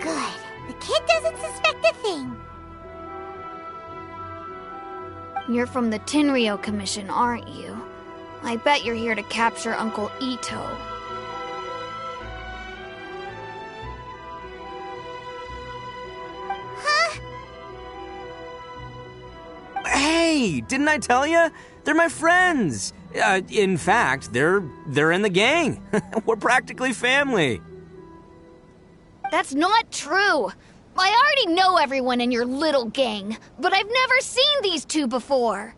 Good. The kid doesn't suspect a thing. You're from the Tenryou Commission, aren't you? I bet you're here to capture Uncle Ito. Huh? Hey, didn't I tell you? They're my friends. In fact, they're in the gang. We're practically family. That's not true. I already know everyone in your little gang, but I've never seen these two before.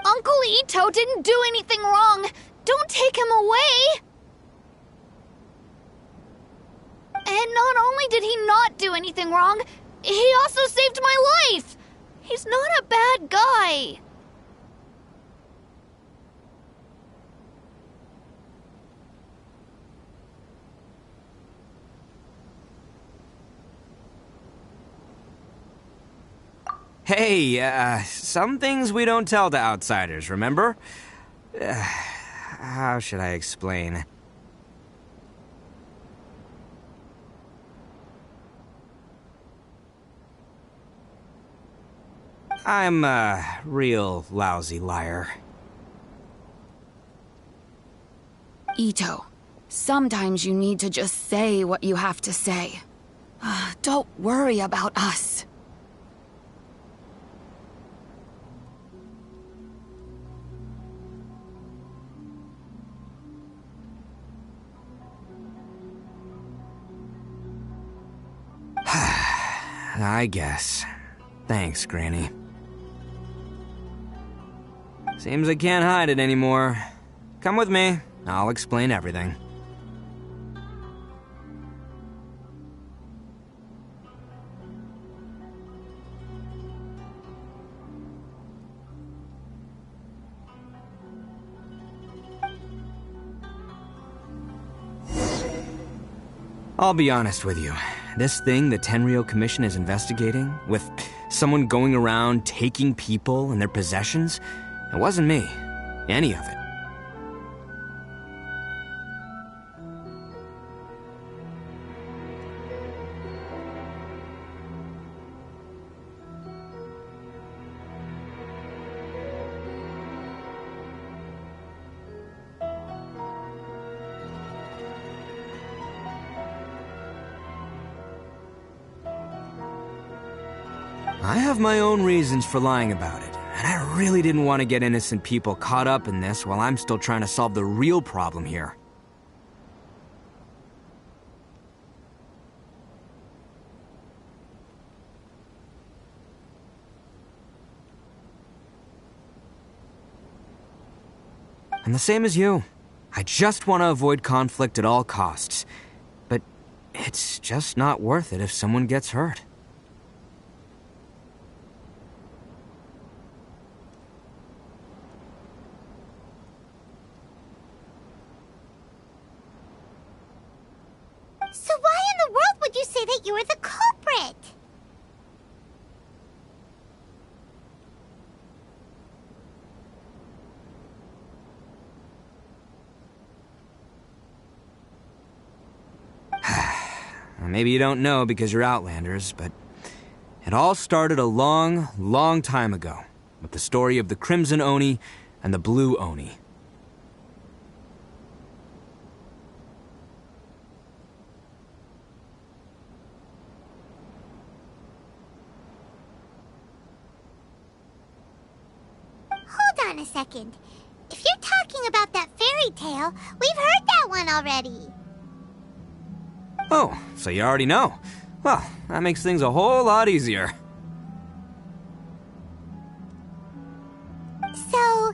Uncle Ito didn't do anything wrong. Don't take him away. And not only did he not do anything wrong, he also saved my life. He's not a bad guy. Hey, some things we don't tell to outsiders, remember? How should I explain? I'm a real lousy liar. Ito, sometimes you need to just say what you have to say. Don't worry about us. I guess. Thanks, Granny. Seems I can't hide it anymore. Come with me. I'll explain everything. I'll be honest with you. This thing the Tenryou Commission is investigating, with someone going around taking people and their possessions, it wasn't me. Any of it. I have my own reasons for lying about it, and I really didn't want to get innocent people caught up in this while I'm still trying to solve the real problem here. I'm the same as you. I just want to avoid conflict at all costs. But it's just not worth it if someone gets hurt. So why in the world would you say that you were the culprit? Maybe you don't know because you're Outlanders, but it all started a long, long time ago with the story of the Crimson Oni and the Blue Oni. on a second. If you're talking about that fairy tale, we've heard that one already. Oh, so you already know. Well, that makes things a whole lot easier. So,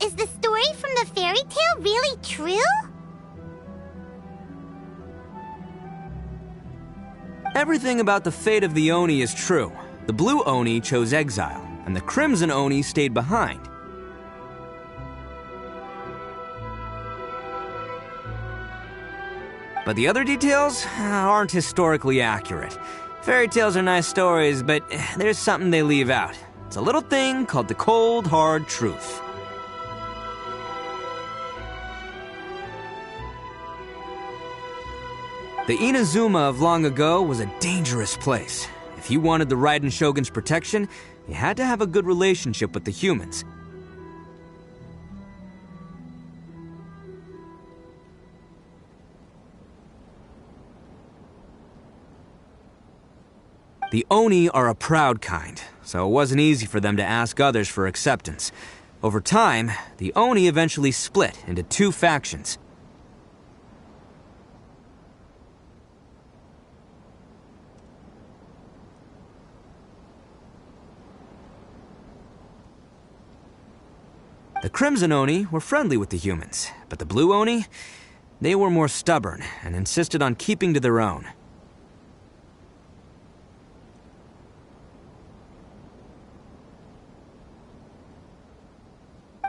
is the story from the fairy tale really true? Everything about the fate of the Oni is true. The blue Oni chose exile, and the crimson Oni stayed behind. But the other details aren't historically accurate. Fairy tales are nice stories, but there's something they leave out. It's a little thing called the cold, hard truth. The Inazuma of long ago was a dangerous place. If you wanted the Raiden Shogun's protection, you had to have a good relationship with the humans. The Oni are a proud kind, so it wasn't easy for them to ask others for acceptance. Over time, the Oni eventually split into two factions. The Crimson Oni were friendly with the humans, but the Blue Oni, they were more stubborn and insisted on keeping to their own.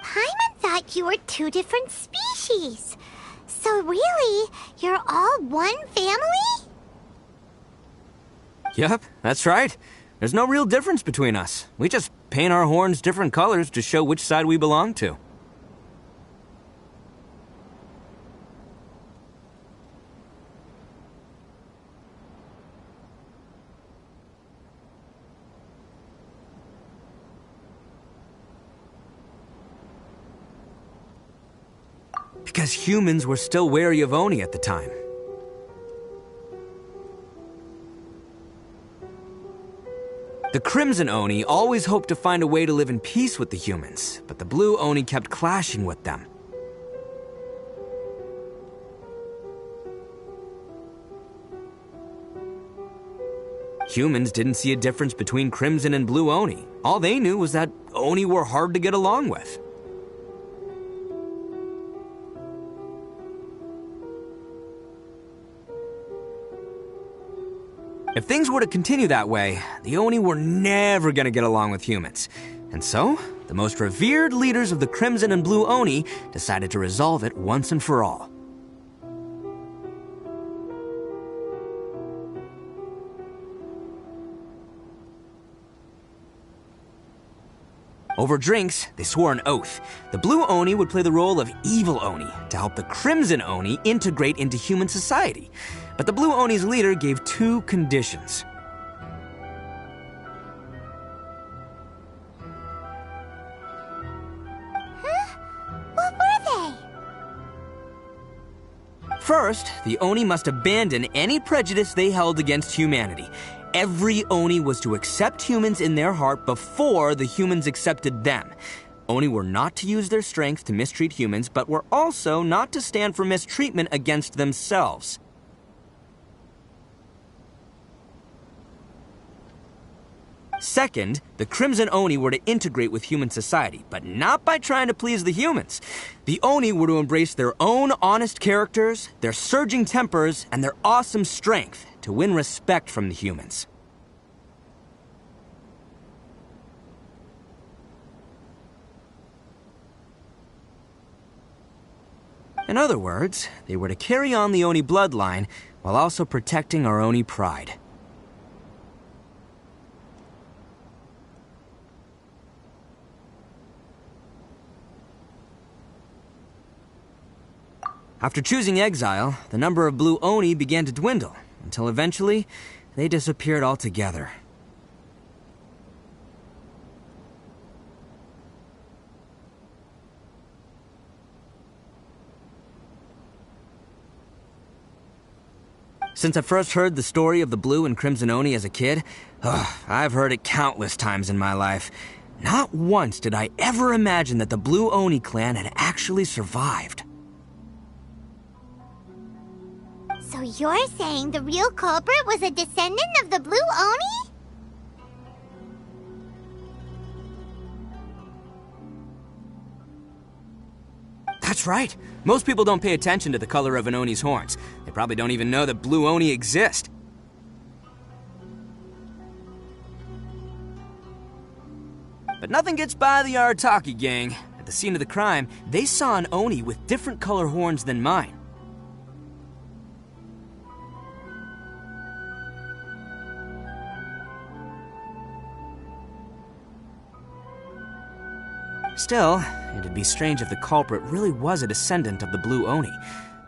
Paimon thought you were two different species. So really, you're all one family? Yep, that's right. There's no real difference between us. We just paint our horns different colors to show which side we belong to. Because humans were still wary of Oni at the time. The Crimson Oni always hoped to find a way to live in peace with the humans, but the Blue Oni kept clashing with them. Humans didn't see a difference between Crimson and Blue Oni. All they knew was that Oni were hard to get along with. If things were to continue that way, the Oni were never going to get along with humans. And so, the most revered leaders of the Crimson and Blue Oni decided to resolve it once and for all. Over drinks, they swore an oath. The Blue Oni would play the role of evil Oni to help the Crimson Oni integrate into human society. But the Blue Oni's leader gave two conditions. Huh? What were they? First, the Oni must abandon any prejudice they held against humanity. Every Oni was to accept humans in their heart before the humans accepted them. Oni were not to use their strength to mistreat humans, but were also not to stand for mistreatment against themselves. Second, the Crimson Oni were to integrate with human society, but not by trying to please the humans. The Oni were to embrace their own honest characters, their surging tempers, and their awesome strength to win respect from the humans. In other words, they were to carry on the Oni bloodline while also protecting our Oni pride. After choosing exile, the number of Blue Oni began to dwindle, until eventually, they disappeared altogether. Since I first heard the story of the Blue and Crimson Oni as a kid, I've heard it countless times in my life. Not once did I ever imagine that the Blue Oni clan had actually survived. So you're saying the real culprit was a descendant of the Blue Oni? That's right. Most people don't pay attention to the color of an Oni's horns. They probably don't even know that Blue Oni exist. But nothing gets by the Arataki gang. At the scene of the crime, they saw an Oni with different color horns than mine. Still, it'd be strange if the culprit really was a descendant of the Blue Oni.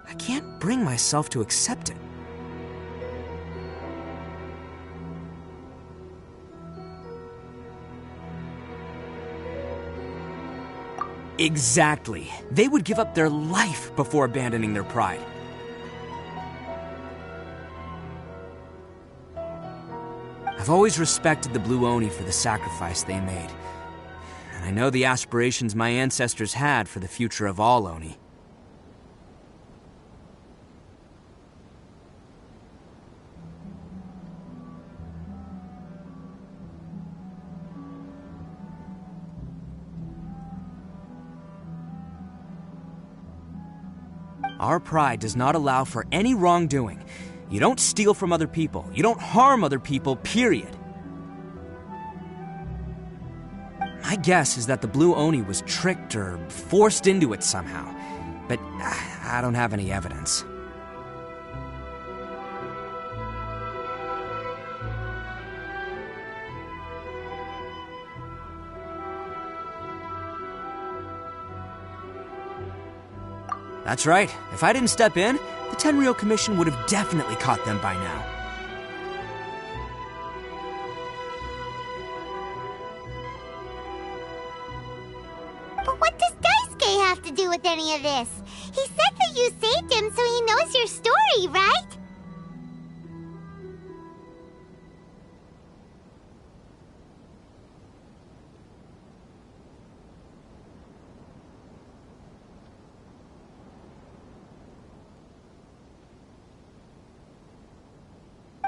I can't bring myself to accept it. Exactly. They would give up their life before abandoning their pride. I've always respected the Blue Oni for the sacrifice they made. And I know the aspirations my ancestors had for the future of all Oni. Our pride does not allow for any wrongdoing. You don't steal from other people. You don't harm other people, period. My guess is that the Blue Oni was tricked or forced into it somehow, but I don't have any evidence. That's right. If I didn't step in, the Tenryou Commission would have definitely caught them by now. But what does Daisuke have to do with any of this? He said that you saved him, so he knows your story, right?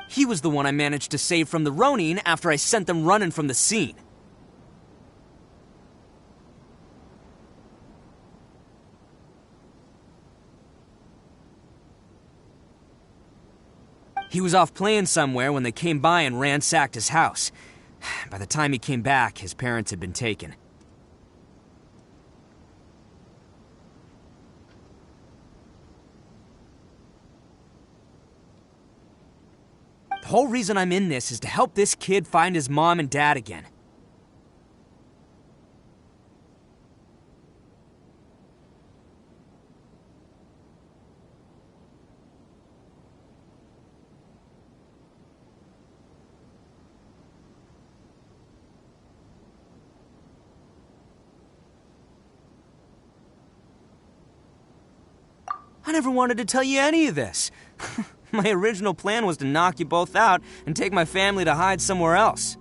He was the one I managed to save from the Ronin after I sent them running from the scene. He was off playing somewhere when they came by and ransacked his house. By the time he came back, his parents had been taken. The whole reason I'm in this is to help this kid find his mom and dad again. I never wanted to tell you any of this. My original plan was to knock you both out and take my family to hide somewhere else.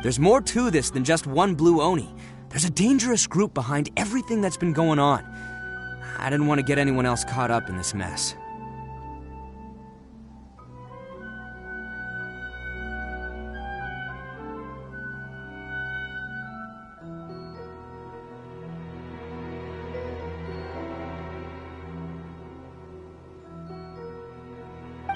There's more to this than just one Blue Oni. There's a dangerous group behind everything that's been going on. I didn't want to get anyone else caught up in this mess.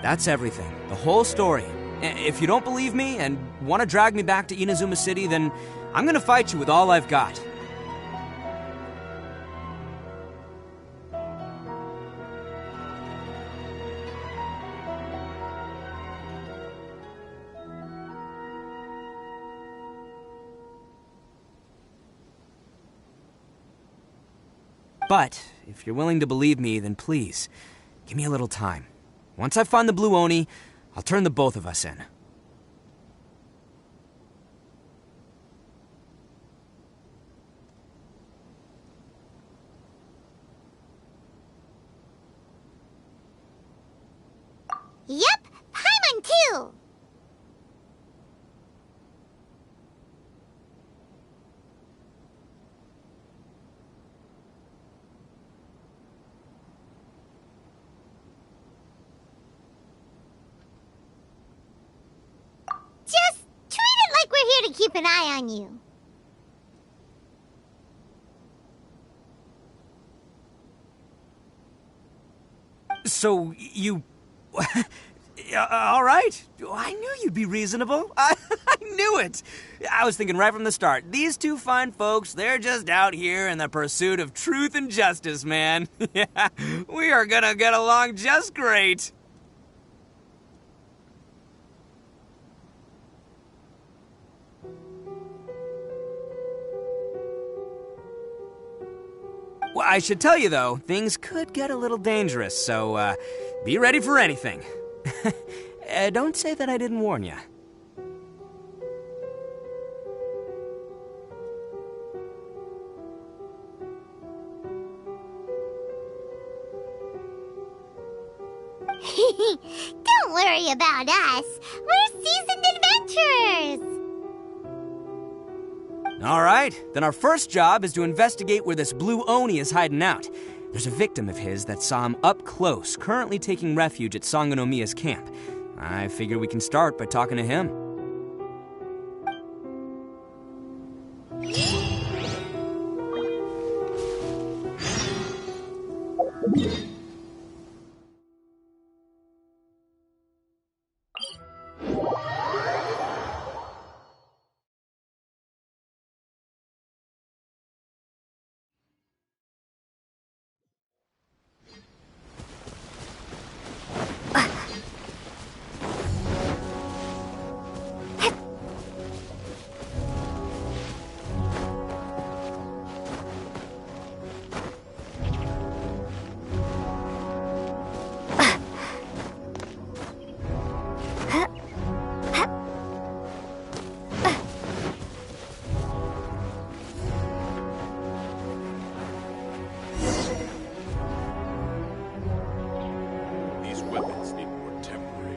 That's everything. The whole story. If you don't believe me and want to drag me back to Inazuma City, then I'm gonna fight you with all I've got. But if you're willing to believe me, then please, give me a little time. Once I find the blue Oni, I'll turn the both of us in. Yep, Paimon too! Just treat it like we're here to keep an eye on you. So, you... All right. I knew you'd be reasonable. I knew it. I was thinking right from the start. These two fine folks, they're just out here in the pursuit of truth and justice, man. Yeah, we are gonna get along just great. Well, I should tell you, though, things could get a little dangerous, so, be ready for anything. Don't say that I didn't warn you. Don't worry about us. We're seasoned adventurers. All right, then our first job is to investigate where this blue Oni is hiding out. There's a victim of his that saw him up close, currently taking refuge at Sangonomiya's camp. I figure we can start by talking to him.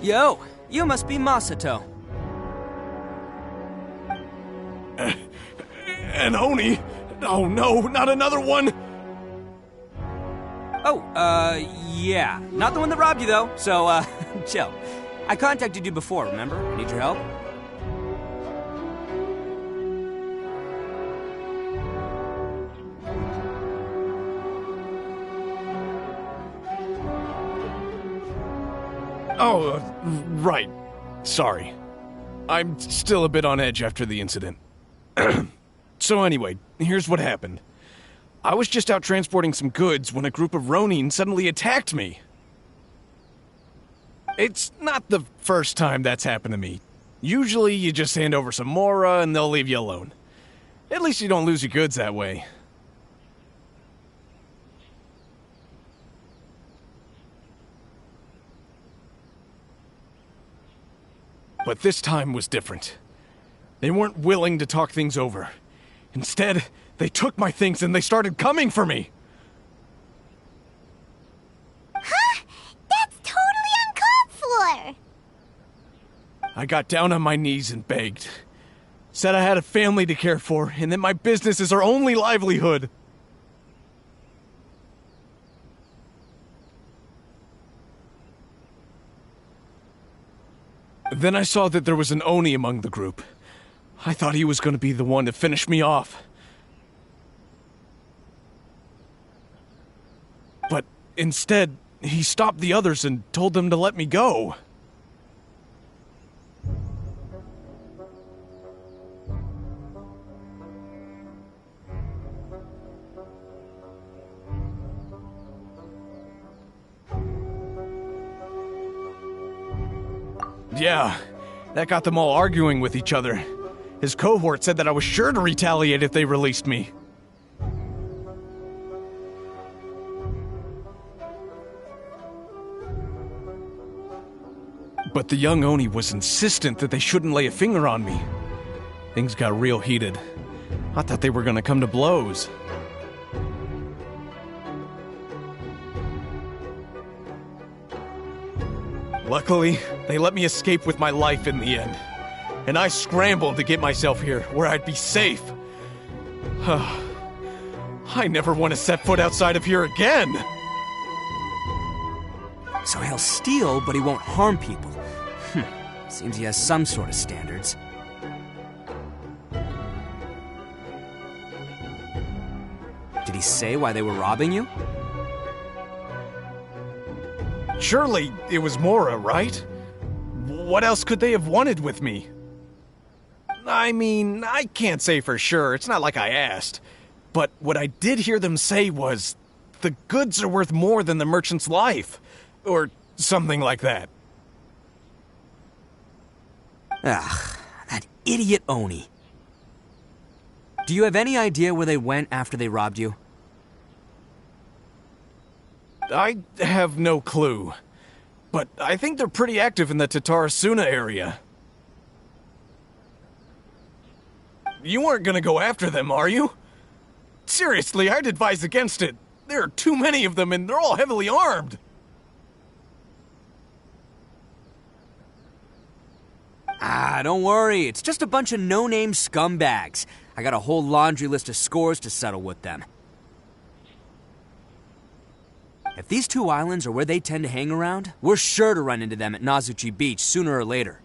Yo, you must be Masato. An Oni? Oh no, not another one! Oh, yeah. Not the one that robbed you, though, so, chill. I contacted you before, remember? Need your help? Oh, right. Sorry. I'm still a bit on edge after the incident. So anyway, here's what happened. I was just out transporting some goods when a group of Ronin suddenly attacked me. It's not the first time that's happened to me. Usually you just hand over some Mora and they'll leave you alone. At least you don't lose your goods that way. But this time was different. They weren't willing to talk things over. Instead, they took my things and they started coming for me. Huh? That's totally uncalled for! I got down on my knees and begged. Said I had a family to care for and that my business is our only livelihood. Then I saw that there was an Oni among the group. I thought he was going to be the one to finish me off. But instead, he stopped the others and told them to let me go. Yeah, that got them all arguing with each other. His cohort said that I was sure to retaliate if they released me. But the young Oni was insistent that they shouldn't lay a finger on me. Things got real heated. I thought they were gonna come to blows. Luckily, they let me escape with my life in the end. And I scrambled to get myself here, where I'd be safe. I never want to set foot outside of here again! So he'll steal, but he won't harm people. Seems he has some sort of standards. Did he say why they were robbing you? Surely it was Mora, right? What else could they have wanted with me? I mean, I can't say for sure. It's not like I asked. But what I did hear them say was, the goods are worth more than the merchant's life. Or something like that. Ugh, that idiot Oni. Do you have any idea where they went after they robbed you? I have no clue. But I think they're pretty active in the Tatarasuna area. You aren't gonna go after them, are you? Seriously, I'd advise against it. There are too many of them and they're all heavily armed. Don't worry. It's just a bunch of no-name scumbags. I got a whole laundry list of scores to settle with them. If these two islands are where they tend to hang around, we're sure to run into them at Nazuchi Beach sooner or later.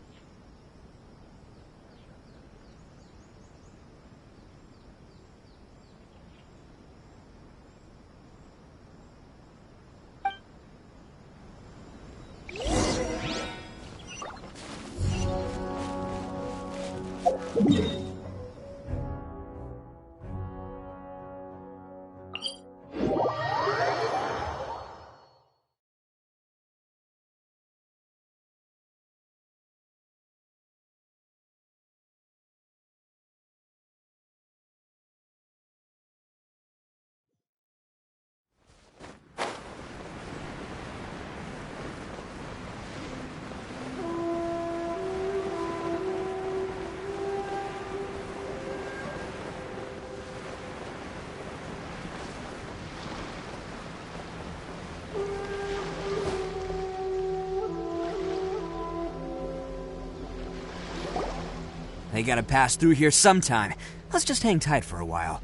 They gotta pass through here sometime. Let's just hang tight for a while.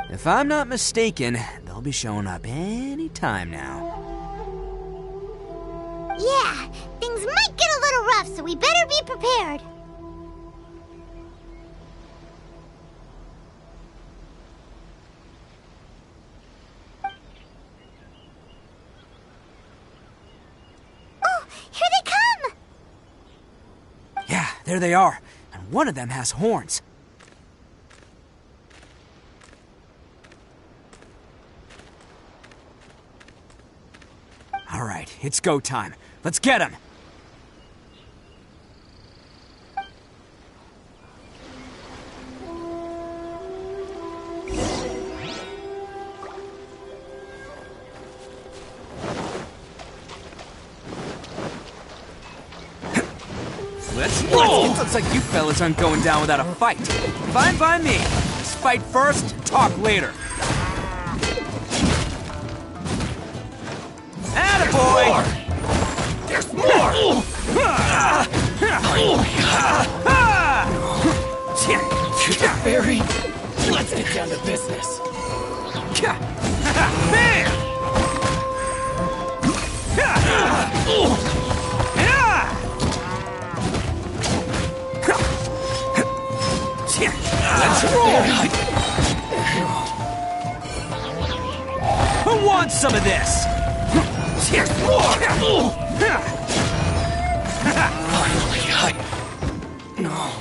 If I'm not mistaken, they'll be showing up any time now. Yeah, things might get a little rough, so we better be prepared. There they are, and one of them has horns. All right, it's go time. Let's get him! Looks like you fellas aren't going down without a fight. Fine by me. Let's fight first, talk later. Attaboy! There's more! To the ferry? Let's get down to business. Let's roll! Who wants some of this? Finally, No.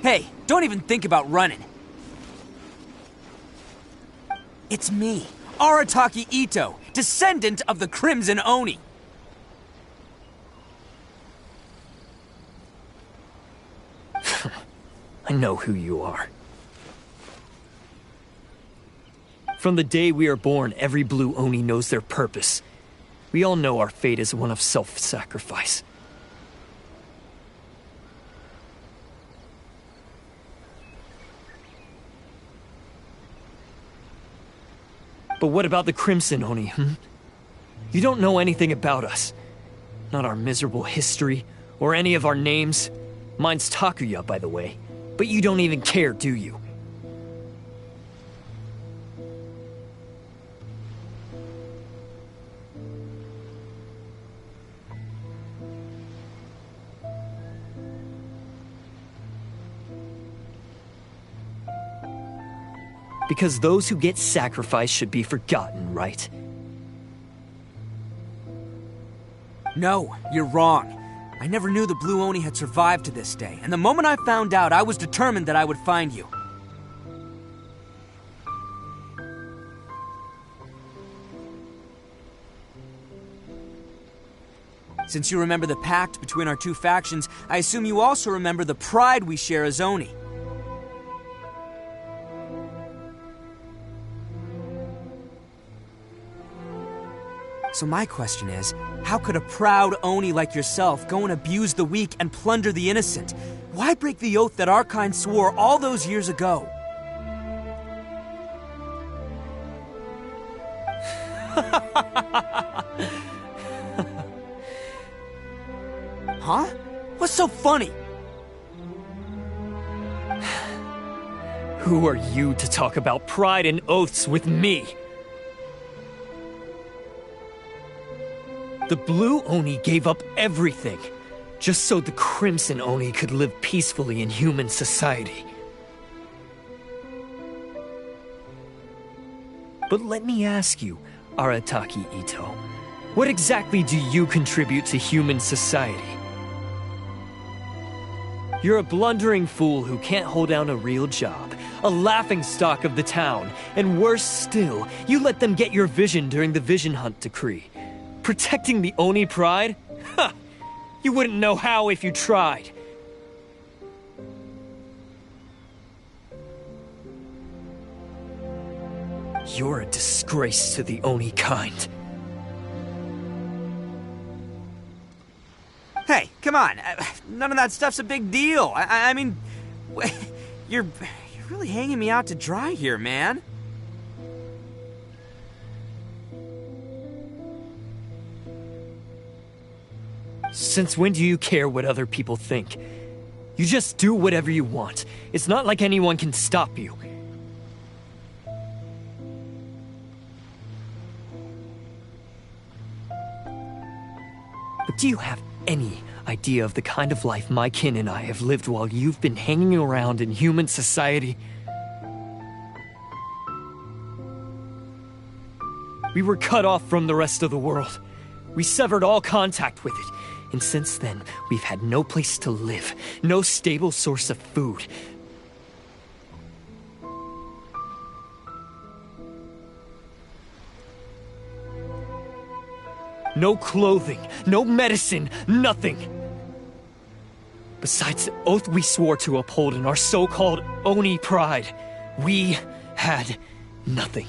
Hey, don't even think about running. It's me, Arataki Ito, descendant of the Crimson Oni. I know who you are. From the day we are born, every Blue Oni knows their purpose. We all know our fate is one of self-sacrifice. But what about the Crimson Oni, You don't know anything about us. Not our miserable history, or any of our names. Mine's Takuya, by the way. But you don't even care, do you? Because those who get sacrificed should be forgotten, right? No, you're wrong. I never knew the Blue Oni had survived to this day, and the moment I found out, I was determined that I would find you. Since you remember the pact between our two factions, I assume you also remember the pride we share as Oni. So my question is, how could a proud Oni like yourself go and abuse the weak and plunder the innocent? Why break the oath that our kind swore all those years ago? Huh? What's so funny? Who are you to talk about pride and oaths with me? The Blue Oni gave up everything, just so the Crimson Oni could live peacefully in human society. But let me ask you, Arataki Ito, what exactly do you contribute to human society? You're a blundering fool who can't hold down a real job, a laughingstock of the town, and worse still, you let them get your vision during the Vision Hunt decree. Protecting the Oni pride? Ha! You wouldn't know how if you tried. You're a disgrace to the Oni kind. Hey, come on. None of that stuff's a big deal. I mean, you're really hanging me out to dry here, man. Since when do you care what other people think? You just do whatever you want. It's not like anyone can stop you. But do you have any idea of the kind of life my kin and I have lived while you've been hanging around in human society? We were cut off from the rest of the world. We severed all contact with it. And since then, we've had no place to live, no stable source of food. No clothing, no medicine, nothing. Besides the oath we swore to uphold in our so-called Oni pride, we had nothing.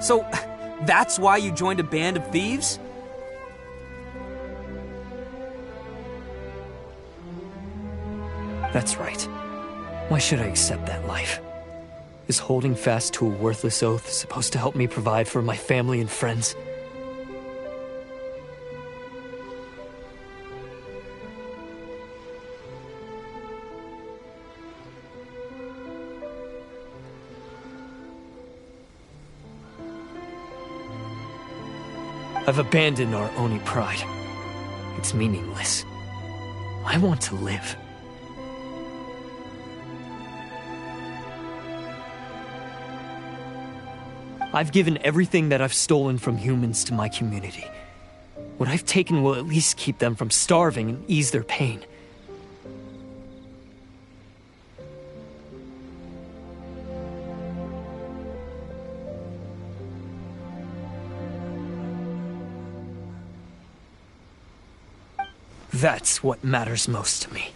So, that's why you joined a band of thieves? That's right. Why should I accept that life? Is holding fast to a worthless oath supposed to help me provide for my family and friends? I've abandoned our Oni pride. It's meaningless. I want to live. I've given everything that I've stolen from humans to my community. What I've taken will at least keep them from starving and ease their pain. That's what matters most to me.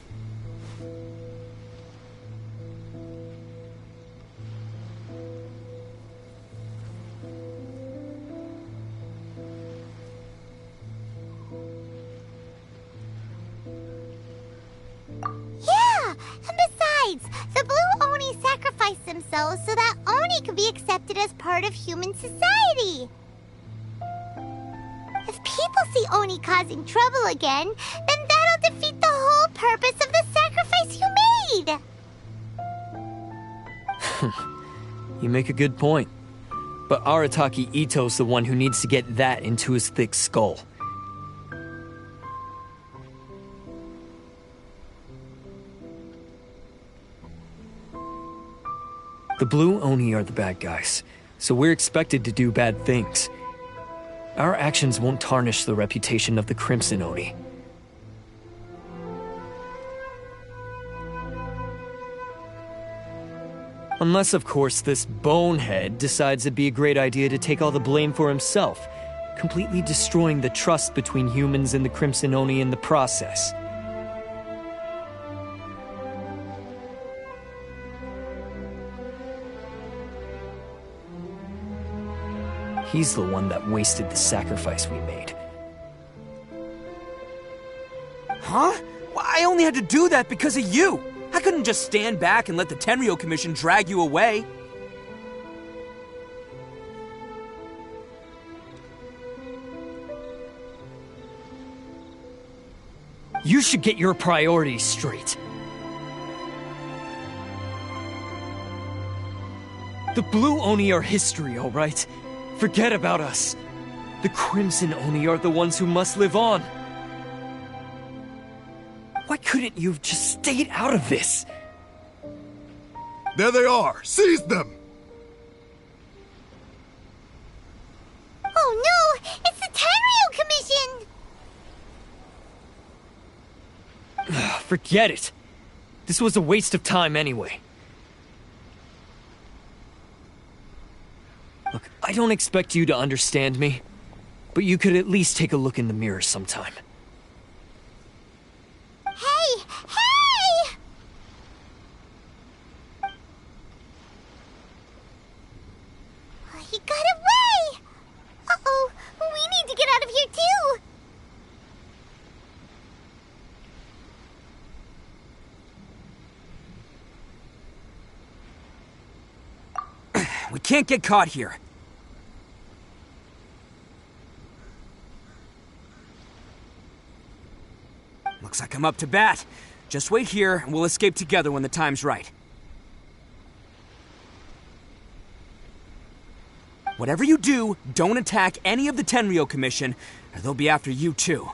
Yeah, and besides, the Blue Oni sacrificed themselves so that Oni could be accepted as part of human society. If people see Oni causing trouble again, then that'll defeat the whole purpose of the sacrifice you made. You make a good point. But Arataki Ito's the one who needs to get that into his thick skull. The Blue Oni are the bad guys, so we're expected to do bad things. Our actions won't tarnish the reputation of the Crimson Oni. Unless, of course, this bonehead decides it'd be a great idea to take all the blame for himself, completely destroying the trust between humans and the Crimson Oni in the process. He's the one that wasted the sacrifice we made. Huh? Well, I only had to do that because of you. I couldn't just stand back and let the Tenryou Commission drag you away. You should get your priorities straight. The Blue Oni are history, all right? Forget about us. The Crimson Oni are the ones who must live on. Why couldn't you have just stayed out of this? There they are! Seize them! Oh no! It's the Tenryou Commission! Forget it. This was a waste of time anyway. Look, I don't expect you to understand me, but you could at least take a look in the mirror sometime. Hey! Hey! He got away! Uh-oh, we need to get out of here too! We can't get caught here. Looks like I'm up to bat. Just wait here, and we'll escape together when the time's right. Whatever you do, don't attack any of the Tenryou Commission, or they'll be after you too.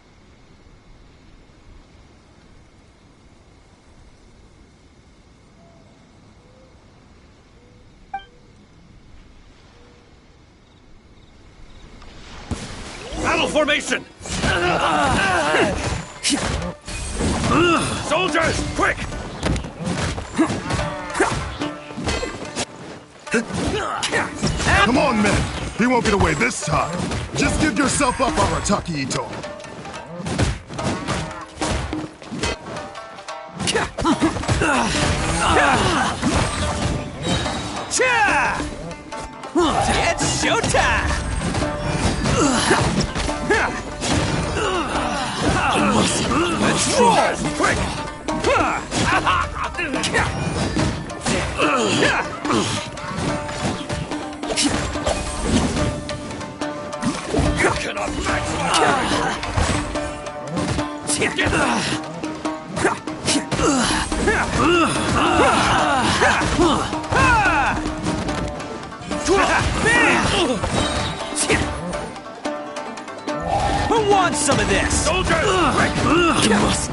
Battle formation! Soldiers, quick! Come on, men! He won't get away this time! Just give yourself up, Arataki Ito! It's showtime! Let's roll! Quick! Cannot match my Who wants some of this? Soldiers, quick! You must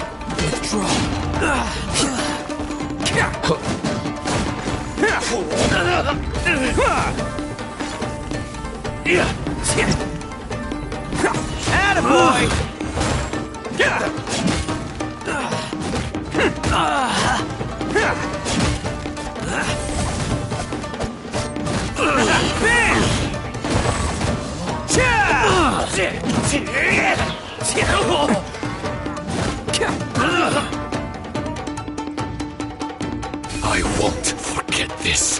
Attaboy! I won't forget this.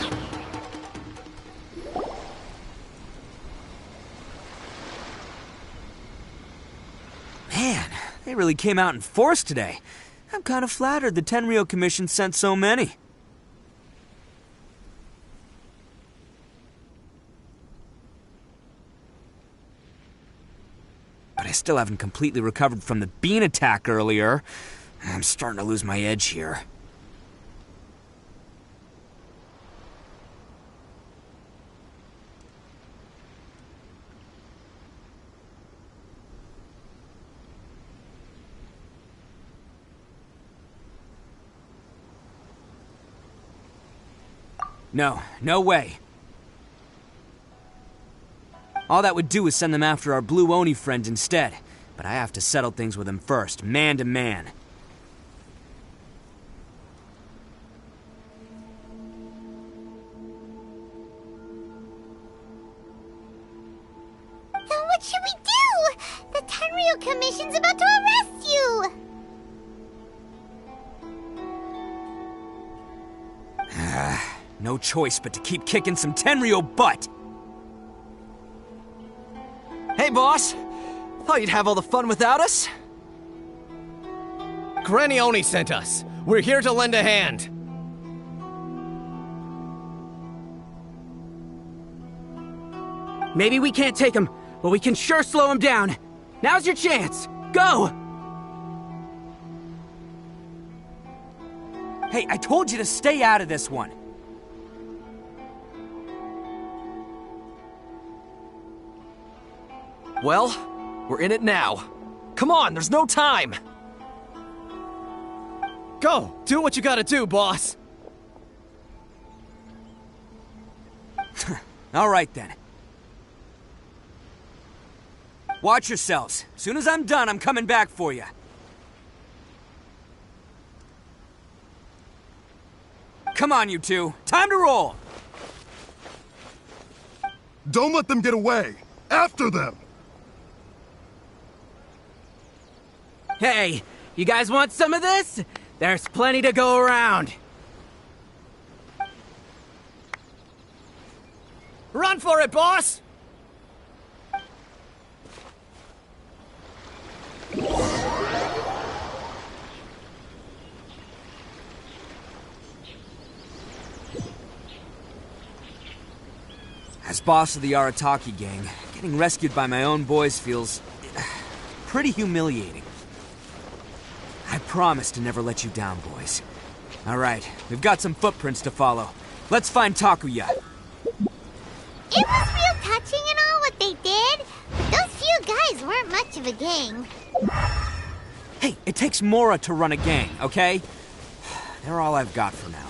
Man, they really came out in force today. I'm kind of flattered the Tenryou Commission sent so many. But I still haven't completely recovered from the bean attack earlier. I'm starting to lose my edge here. No way. All that would do is send them after our blue Oni friend instead. But I have to settle things with him first, man to man. Then what should we do? The Tenryou Commission's about to arrest you! No choice but to keep kicking some Tenryou butt! Hey, boss! Thought you'd have all the fun without us? Granny Oni sent us. We're here to lend a hand. Maybe we can't take him, but we can sure slow him down. Now's your chance! Go! Hey, I told you to stay out of this one. Well, we're in it now. Come on, there's no time! Go! Do what you gotta do, boss! All right, then. Watch yourselves. As soon as I'm done, I'm coming back for you. Come on, you two. Time to roll! Don't let them get away! After them! Hey, you guys want some of this? There's plenty to go around. Run for it, boss! As boss of the Arataki gang, getting rescued by my own boys feels pretty humiliating. I promise to never let you down, boys. All right, we've got some footprints to follow. Let's find Takuya. It was real touching and all what they did, but those few guys weren't much of a gang. Hey, it takes Mora to run a gang, okay? They're all I've got for now.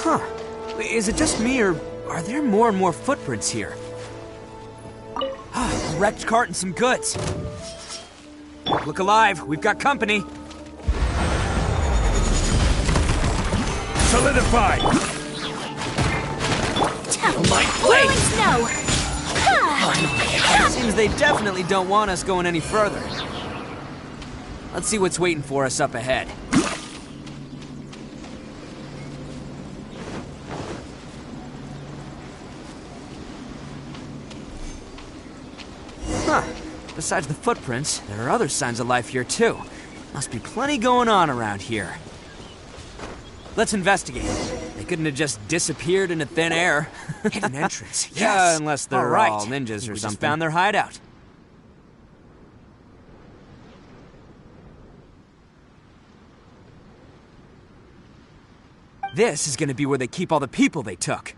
Huh. Is it just me, or are there more and more footprints here? A wrecked cart and some goods. Look alive, we've got company. Solidify! My blade! Snow! Seems they definitely don't want us going any further. Let's see what's waiting for us up ahead. Huh. Besides the footprints, there are other signs of life here too. Must be plenty going on around here. Let's investigate. They couldn't have just disappeared into thin air. Hidden entrance. Yes. Yeah, unless they're all all right. ninjas or We something. just found their hideout. This is gonna be where they keep all the people they took.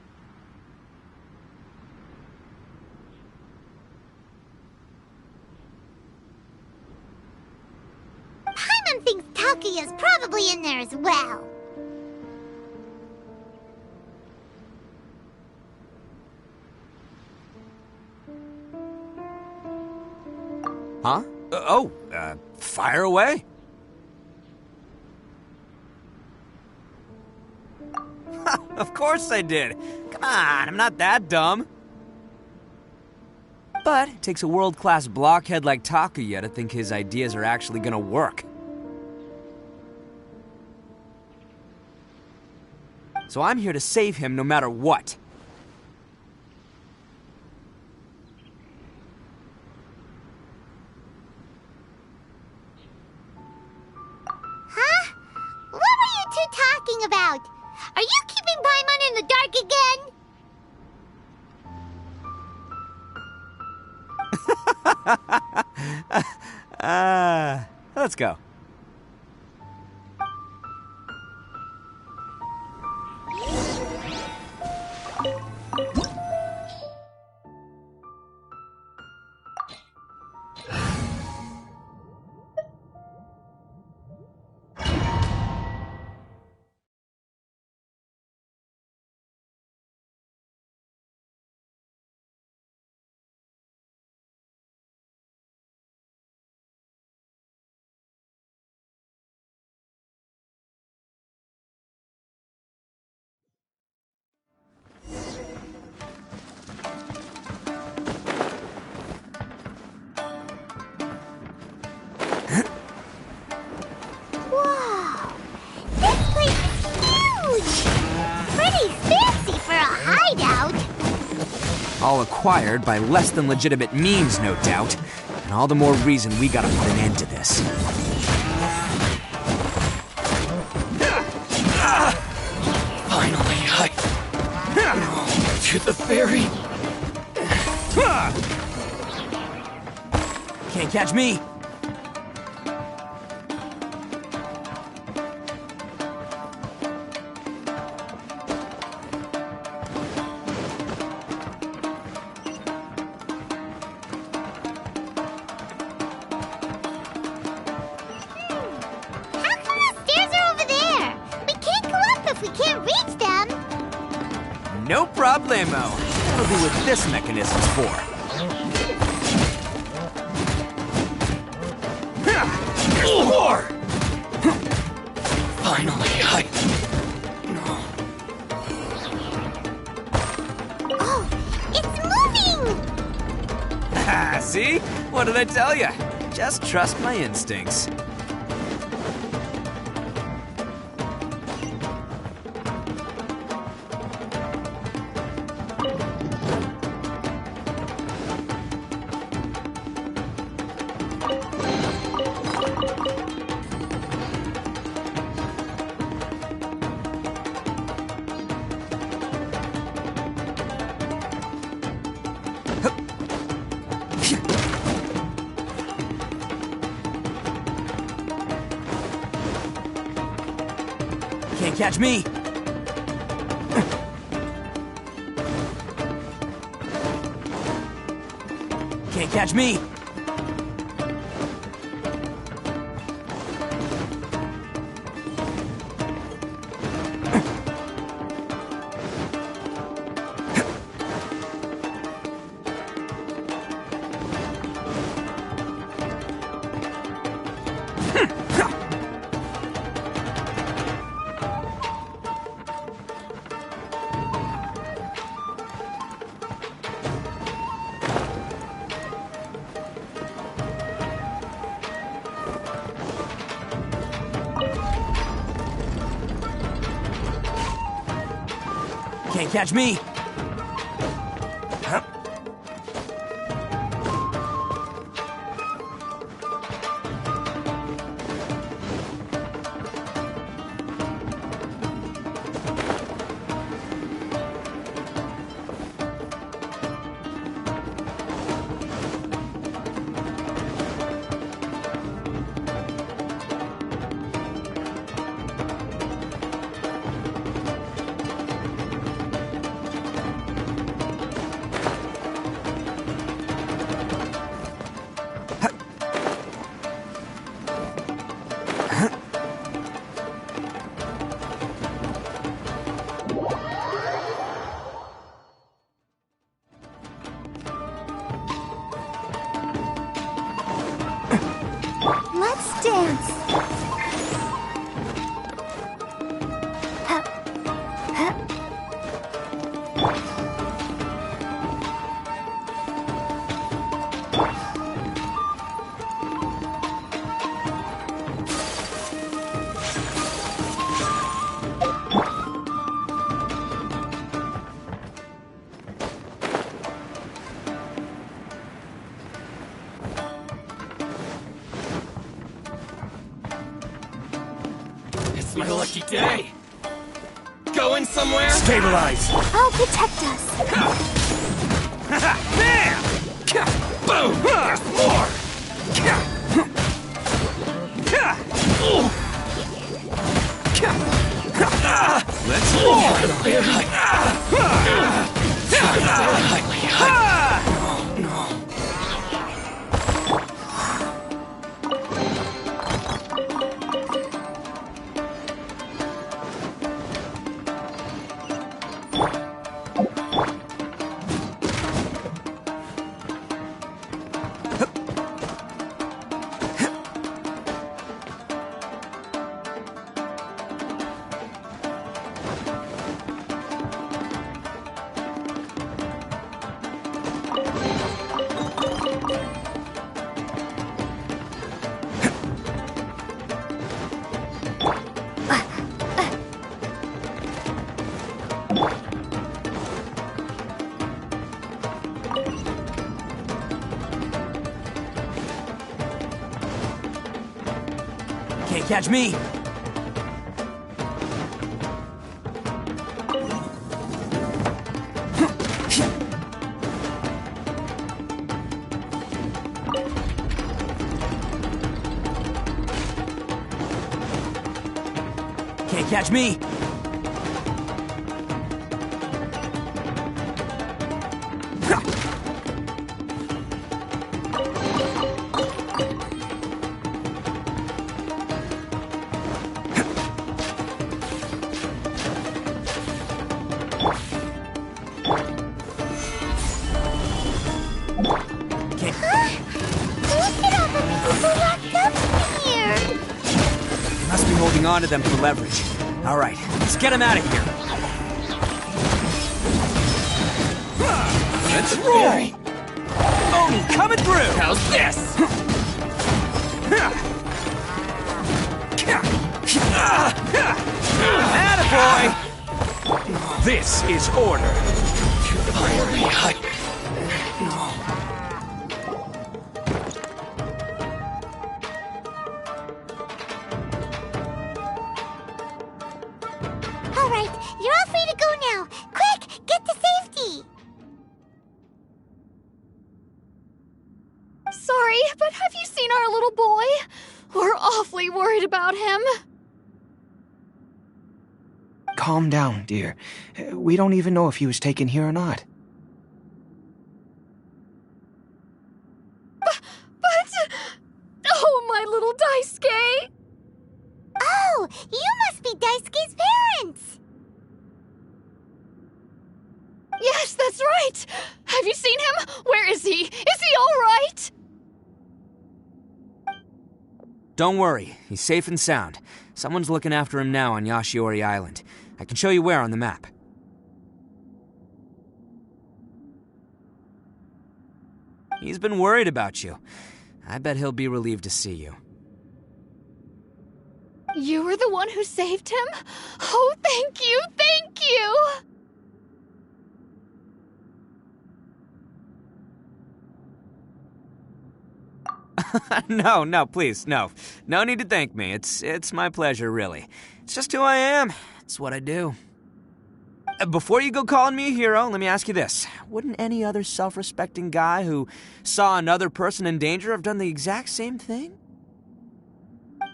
Paimon thinks Takuya's probably in there as well. Huh? Fire away. Of course I did. Come on, I'm not that dumb. But it takes a world-class blockhead like Takuya to think his ideas are actually gonna work. So I'm here to save him no matter what. Huh? What were you two talking about? Are you keeping Paimon in the dark again? Let's go. Whoa! This place is huge! Pretty fancy for a hideout! All acquired by less than legitimate means, no doubt. And all the more reason we gotta put an end to this. Finally, to the ferry. Can't catch me. How come the stairs are over there? We can't go up if we can't reach them. No problemo. That'll be what this mechanism's for. More! Finally, Oh, it's moving! See? What did I tell you? Just trust my instincts. Can't catch me. Can't catch me. Can't catch me. Huh? Let's dance. It's my lucky day. Going somewhere? Stabilize. I'll protect us. Bam! Boom! There's more! Let's roll. Can't catch me. Can't catch me. Must be holding on to them for leverage. All right, let's get him out of here. Let's roll! Oni coming through! How's this? Attaboy! This is order. All right, you're all free to go now. Quick, get to safety. Sorry, but have you seen our little boy? We're awfully worried about him. Calm down, dear. We don't even know if he was taken here or not. But... Oh, my little Daisuke! Oh, you must be Daisuke's parents. Yes, that's right! Have you seen him? Where is he? Is he all right? Don't worry, he's safe and sound. Someone's looking after him now on Yashiori Island. I can show you where on the map. He's been worried about you. I bet he'll be relieved to see you. You were the one who saved him? Oh, thank you, thank you! No, please, no. No need to thank me. It's my pleasure, really. It's just who I am. It's what I do. Before you go calling me a hero, let me ask you this. Wouldn't any other self-respecting guy who saw another person in danger have done the exact same thing?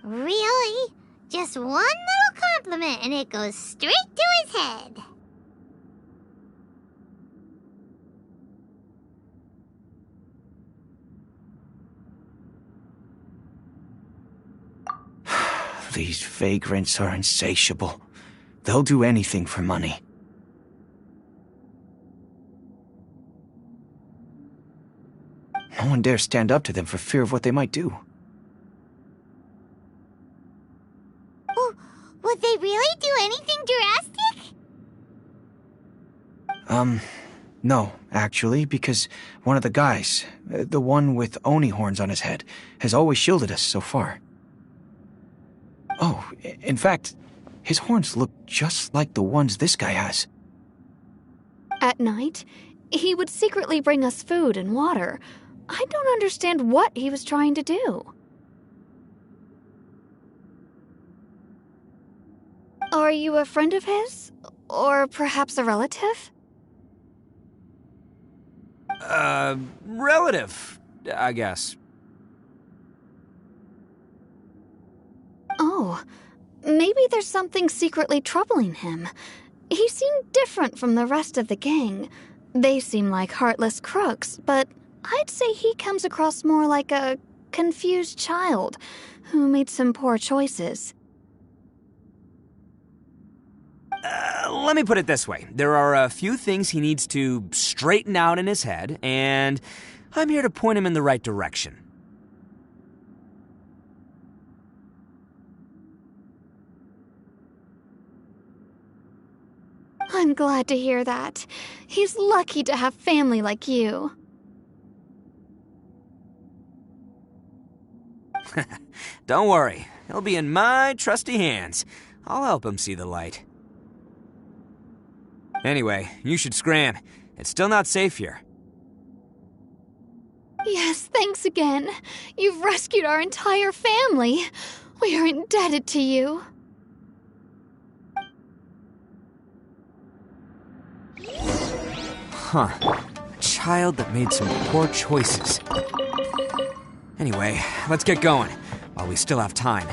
Really? Just one little compliment and it goes straight to his head. These vagrants are insatiable. They'll do anything for money. No one dares stand up to them for fear of what they might do. Oh, would they really do anything drastic? No, actually, because one of the guys, the one with Oni horns on his head, has always shielded us so far. Oh, in fact, his horns look just like the ones this guy has. At night, he would secretly bring us food and water. I don't understand what he was trying to do. Are you a friend of his? Or perhaps a relative? Relative, I guess. Oh, maybe there's something secretly troubling him. He seemed different from the rest of the gang. They seem like heartless crooks, but I'd say he comes across more like a confused child who made some poor choices. Let me put it this way. There are a few things he needs to straighten out in his head, and I'm here to point him in the right direction. I'm glad to hear that. He's lucky to have family like you. Don't worry. He'll be in my trusty hands. I'll help him see the light. Anyway, you should scram. It's still not safe here. Yes, thanks again. You've rescued our entire family. We are indebted to you. Huh. A child that made some poor choices. Anyway, let's get going, while we still have time.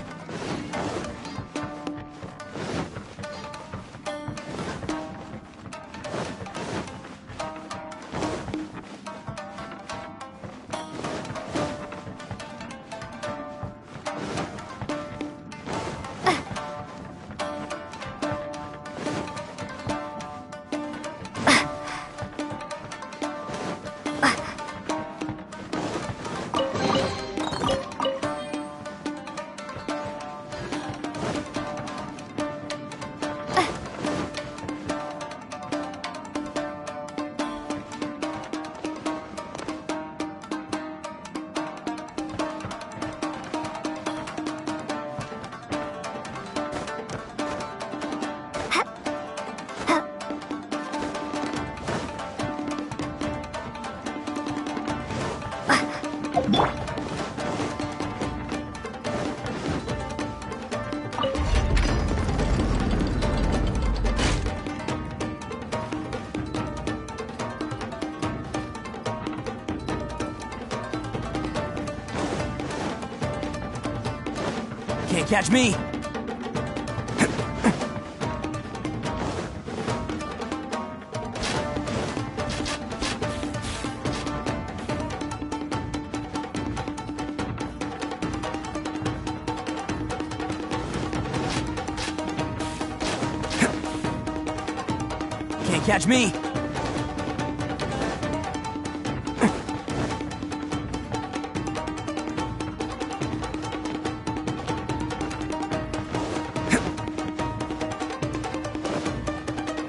Can't catch me! Can't catch me!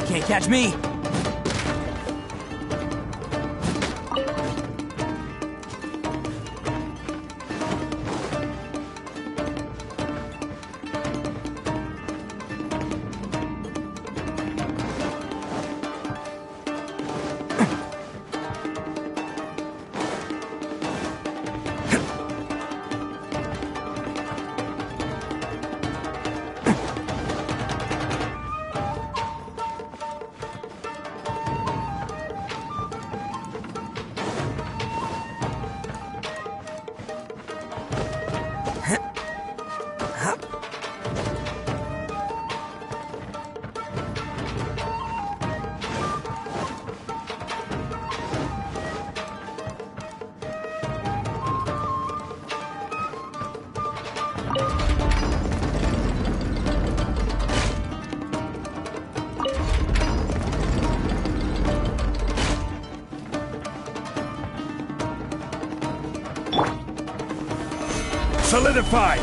Can't catch me! Solidified!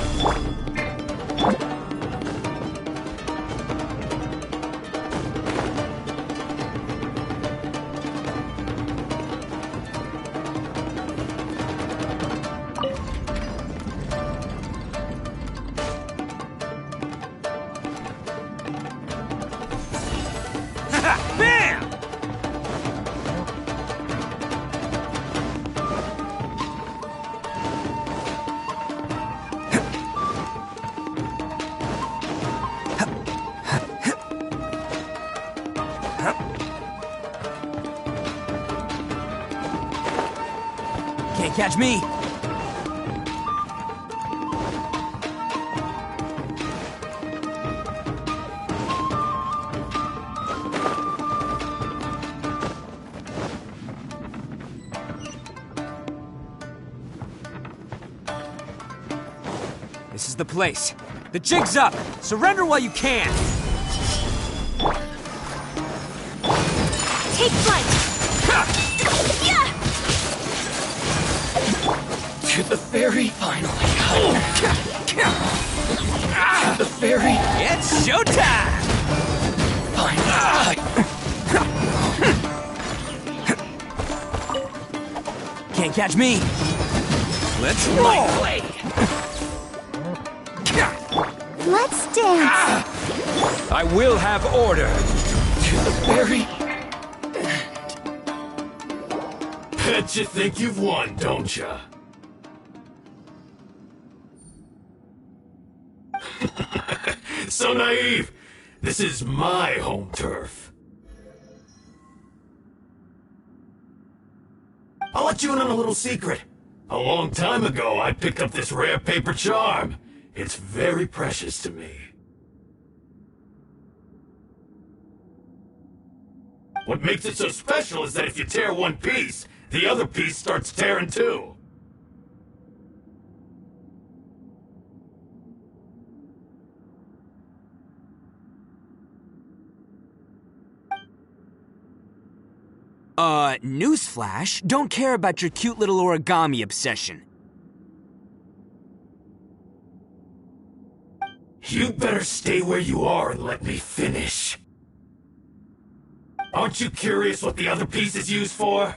Bam! Can't catch me. This is the place. The jig's up. Surrender while you can. Take flight! Yeah! To the ferry, finally. To the ferry. It's showtime! Finally. Can't catch me. Let's roll! Let's dance. I will have order. To the ferry. Bet you think you've won, don't ya? So naive. This is my home turf. I'll let you in on a little secret. A long time ago, I picked up this rare paper charm. It's very precious to me. What makes it so special is that if you tear one piece, the other piece starts tearing too. Newsflash, don't care about your cute little origami obsession. You better stay where you are and let me finish. Aren't you curious what the other piece is used for?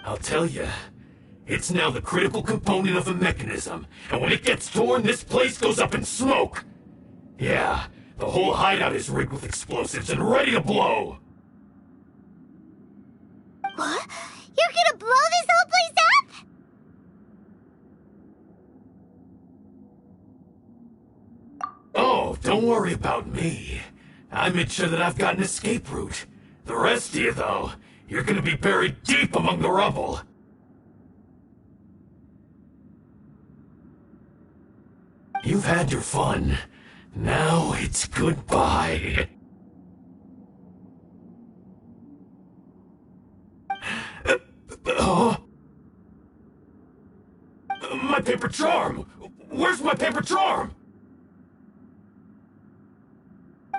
I'll tell you. It's now the critical component of the mechanism, and when it gets torn, this place goes up in smoke. Yeah, the whole hideout is rigged with explosives and ready to blow. What? You're gonna blow this whole place up? Oh, don't worry about me. I made sure that I've got an escape route. The rest of you, though, you're gonna be buried deep among the rubble. You've had your fun. Now it's goodbye. My paper charm! Where's my paper charm?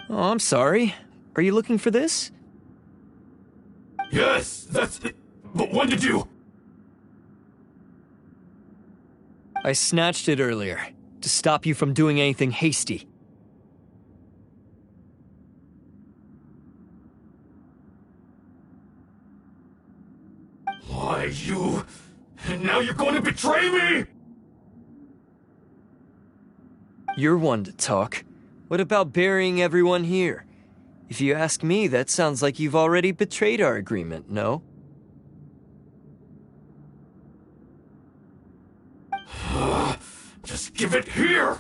Oh, I'm sorry. Are you looking for this? Yes, that's it. But when did you... I snatched it earlier, to stop you from doing anything hasty. Why, you... And now you're going to betray me? You're one to talk. What about burying everyone here? If you ask me, that sounds like you've already betrayed our agreement, no? Just give it here!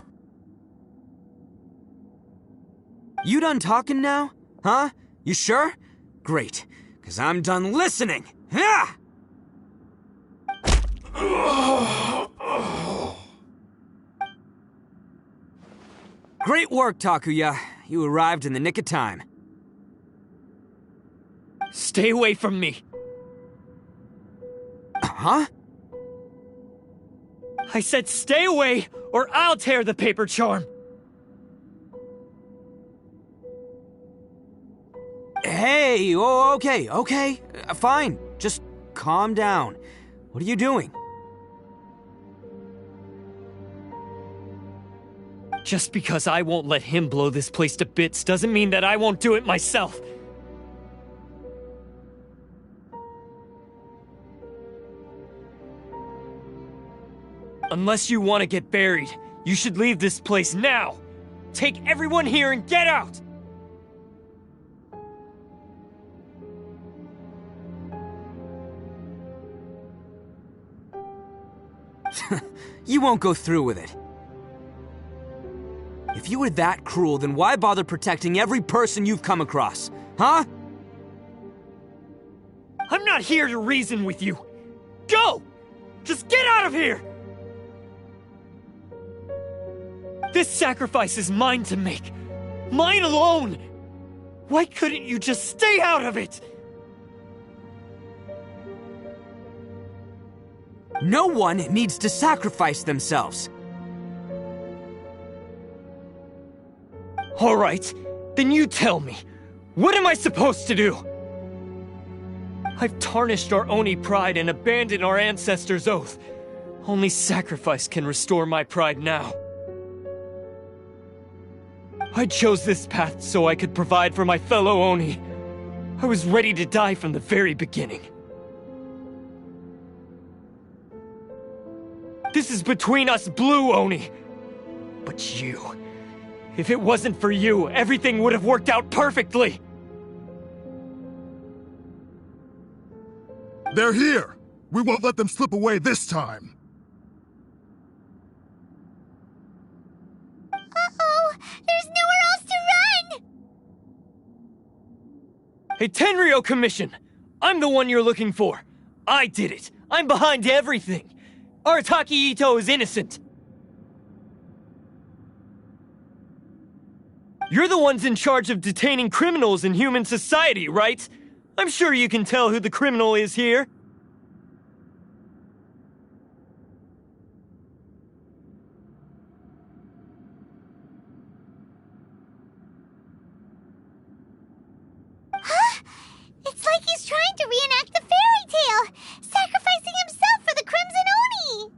You done talking now? Huh? You sure? Great, 'cause I'm done listening. Ah! Great work, Takuya. You arrived in the nick of time. Stay away from me! Huh? I said stay away, or I'll tear the paper charm! Hey, oh, okay. Fine. Just calm down. What are you doing? Just because I won't let him blow this place to bits doesn't mean that I won't do it myself. Unless you want to get buried, you should leave this place now. Take everyone here and get out! You won't go through with it. If you were that cruel, then why bother protecting every person you've come across? Huh? I'm not here to reason with you. Go! Just get out of here! This sacrifice is mine to make. Mine alone! Why couldn't you just stay out of it? No one needs to sacrifice themselves. All right, then you tell me. What am I supposed to do? I've tarnished our Oni pride and abandoned our ancestors' oath. Only sacrifice can restore my pride now. I chose this path so I could provide for my fellow Oni. I was ready to die from the very beginning. This is between us blue Oni. But you... if it wasn't for you, everything would have worked out perfectly! They're here! We won't let them slip away this time! Uh-oh! There's nowhere else to run! Hey, Tenryo Commission! I'm the one you're looking for! I did it! I'm behind everything! Arataki Ito is innocent! You're the ones in charge of detaining criminals in human society, right? I'm sure you can tell who the criminal is here. Huh? It's like he's trying to reenact the fairy tale, sacrificing himself for the Crimson Oni!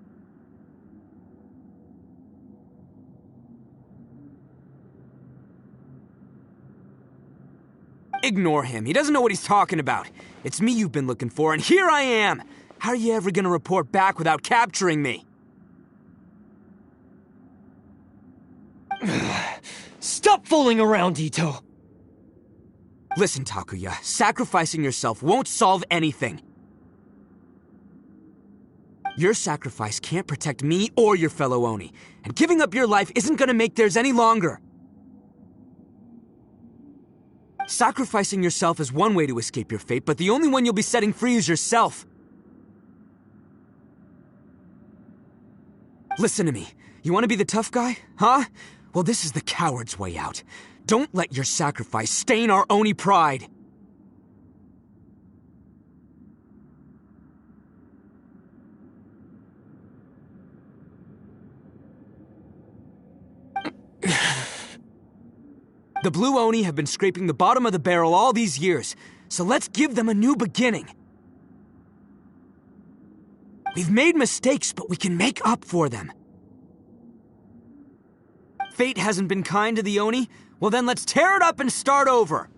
Ignore him. He doesn't know what he's talking about. It's me you've been looking for, and here I am! How are you ever gonna report back without capturing me? Stop fooling around, Ito! Listen, Takuya, sacrificing yourself won't solve anything. Your sacrifice can't protect me or your fellow Oni, and giving up your life isn't gonna make theirs any longer. Sacrificing yourself is one way to escape your fate, but the only one you'll be setting free is yourself. Listen to me. You want to be the tough guy? Huh? Well, this is the coward's way out. Don't let your sacrifice stain our Oni pride. The Blue Oni have been scraping the bottom of the barrel all these years, so let's give them a new beginning. We've made mistakes, but we can make up for them. Fate hasn't been kind to the Oni? Well then let's tear it up and start over.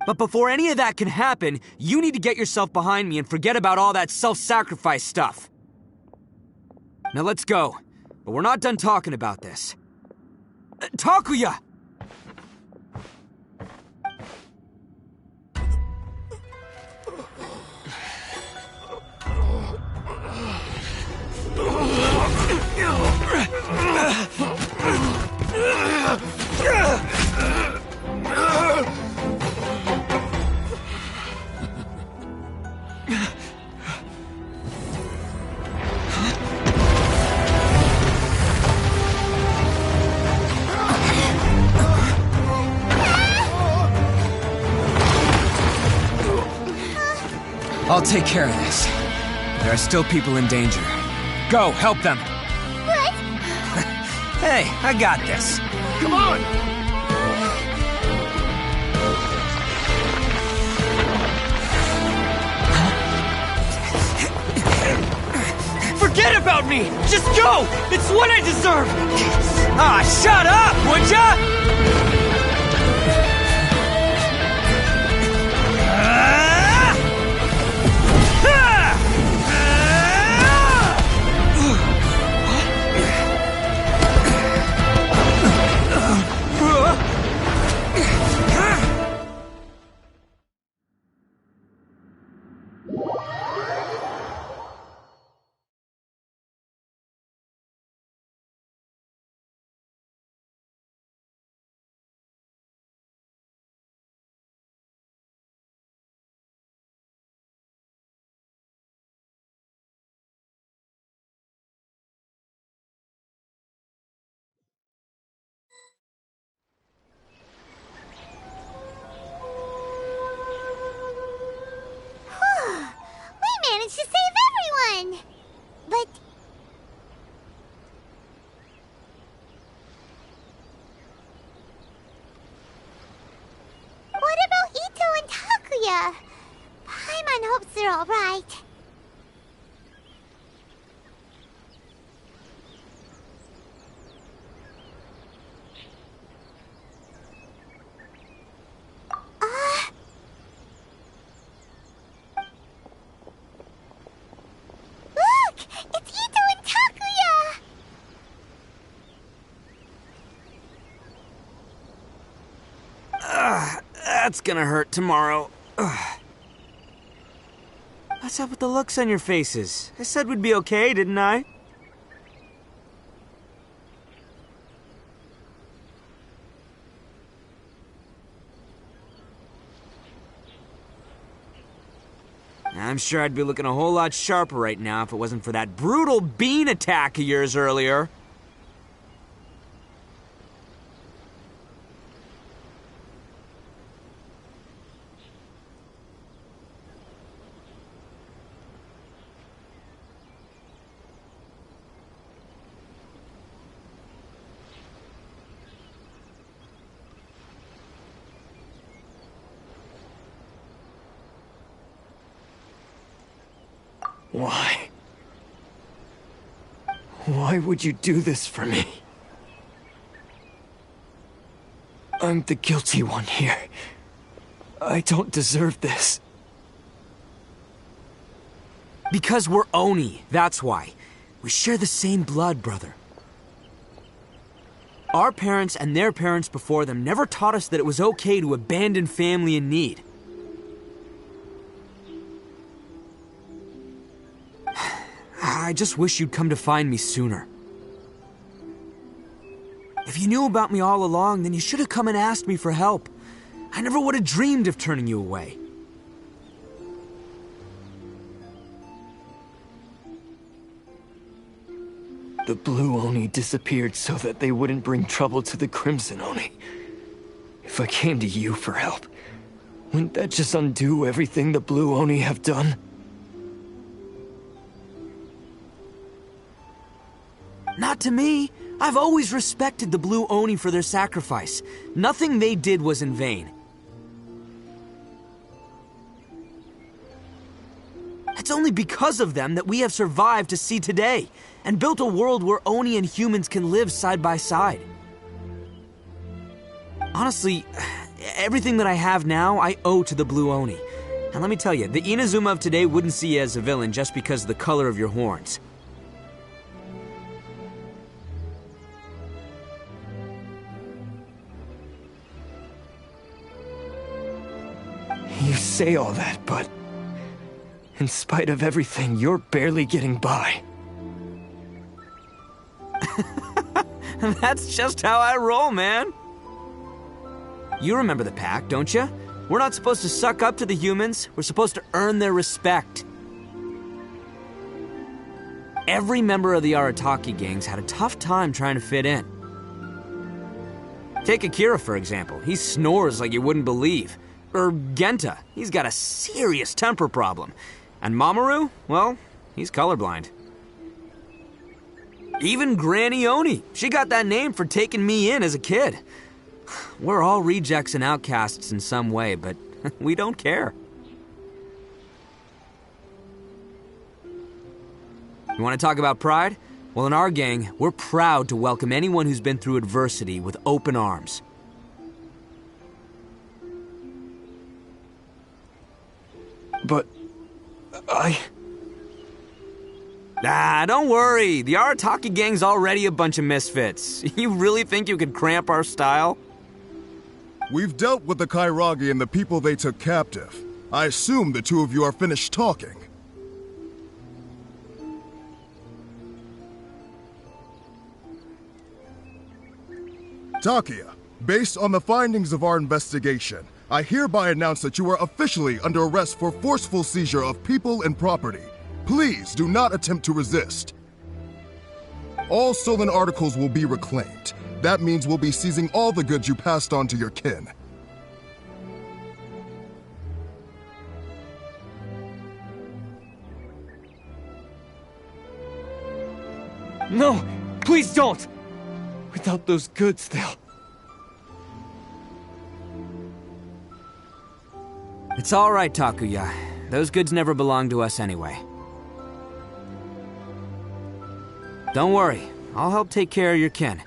But before any of that can happen, you need to get yourself behind me and forget about all that self-sacrifice stuff. Now let's go, but we're not done talking about this. Takuya! I'll take care of this. There are still people in danger. Go, help them! What? Hey, I got this. Come on! Huh? Forget about me! Just go! It's what I deserve! Ah, shut up, would ya? We managed to save everyone! But... what about Ito and Takuya? Paimon hopes they're alright. Look! It's Ito and Takuya! That's gonna hurt tomorrow. What's up with the looks on your faces? I said we'd be okay, didn't I? I'm sure I'd be looking a whole lot sharper right now if it wasn't for that brutal bean attack of yours earlier. Why? Why would you do this for me? I'm the guilty one here. I don't deserve this. Because we're Oni, that's why. We share the same blood, brother. Our parents and their parents before them never taught us that it was okay to abandon family in need. I just wish you'd come to find me sooner. If you knew about me all along, then you should have come and asked me for help. I never would have dreamed of turning you away. The Blue Oni disappeared so that they wouldn't bring trouble to the Crimson Oni. If I came to you for help, wouldn't that just undo everything the Blue Oni have done? Not to me. I've always respected the Blue Oni for their sacrifice. Nothing they did was in vain. It's only because of them that we have survived to see today, and built a world where Oni and humans can live side by side. Honestly, everything that I have now, I owe to the Blue Oni. And let me tell you, the Inazuma of today wouldn't see you as a villain just because of the color of your horns. You say all that, but in spite of everything, you're barely getting by. That's just how I roll, man. You remember the pact, don't you? We're not supposed to suck up to the humans. We're supposed to earn their respect. Every member of the Arataki gangs had a tough time trying to fit in. Take Akira, for example. He snores like you wouldn't believe. Or Genta. He's got a serious temper problem. And Mamoru? Well, he's colorblind. Even Granny Oni. She got that name for taking me in as a kid. We're all rejects and outcasts in some way, but we don't care. You want to talk about pride? Well, in our gang, we're proud to welcome anyone who's been through adversity with open arms. But... Don't worry. The Arataki gang's already a bunch of misfits. You really think you could cramp our style? We've dealt with the Kairagi and the people they took captive. I assume the two of you are finished talking. Takia, based on the findings of our investigation, I hereby announce that you are officially under arrest for forceful seizure of people and property. Please do not attempt to resist. All stolen articles will be reclaimed. That means we'll be seizing all the goods you passed on to your kin. No, please don't! Without those goods, they'll... It's all right, Takuya. Those goods never belonged to us anyway. Don't worry, I'll help take care of your kin.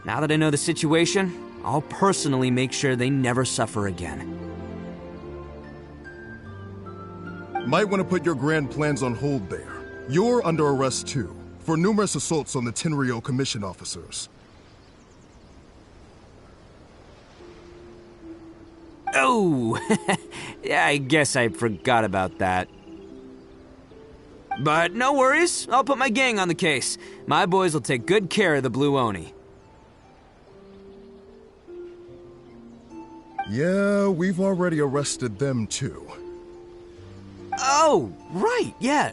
Now that I know the situation, I'll personally make sure they never suffer again. Might want to put your grand plans on hold there. You're under arrest too, for numerous assaults on the Tenryou Commission officers. Oh, yeah, I guess I forgot about that. But no worries, I'll put my gang on the case. My boys will take good care of the Blue Oni. Yeah, we've already arrested them too. Oh, right, yeah,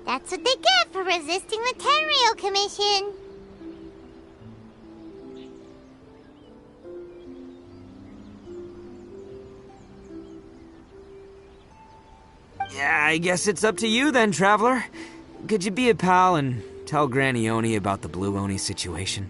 That's what they get for resisting the Tenryou Commission. Yeah, I guess it's up to you then, Traveler. Could you be a pal and tell Granny Oni about the Blue Oni situation?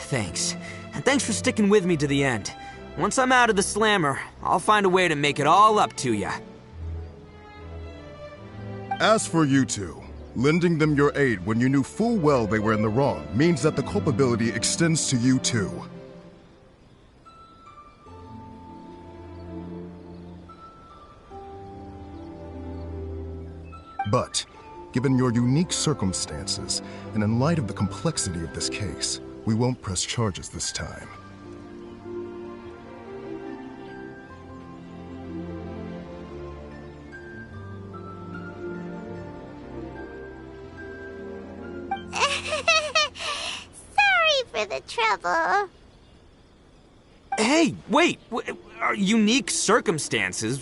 Thanks. And thanks for sticking with me to the end. Once I'm out of the slammer, I'll find a way to make it all up to ya. As for you two, lending them your aid when you knew full well they were in the wrong means that the culpability extends to you too. But, given your unique circumstances, and in light of the complexity of this case, we won't press charges this time. Sorry for the trouble. Hey, wait! Are unique circumstances?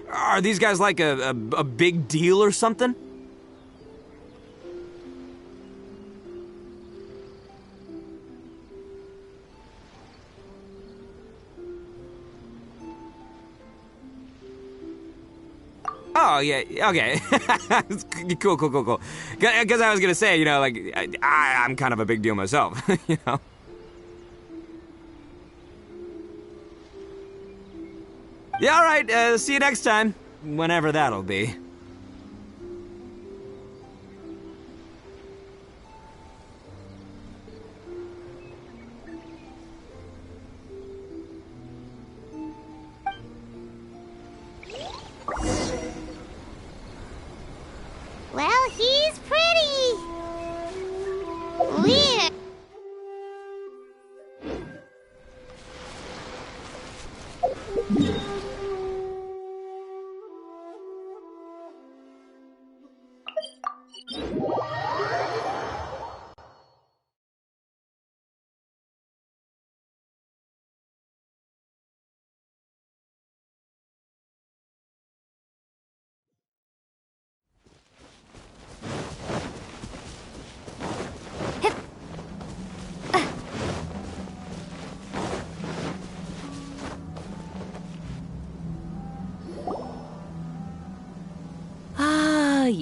Are these guys like a big deal or something? Oh, yeah, okay. Cool. Because I was gonna say, you know, like, I'm kind of a big deal myself, you know? Yeah, alright, see you next time. Whenever that'll be. Well, he's pretty. Weird.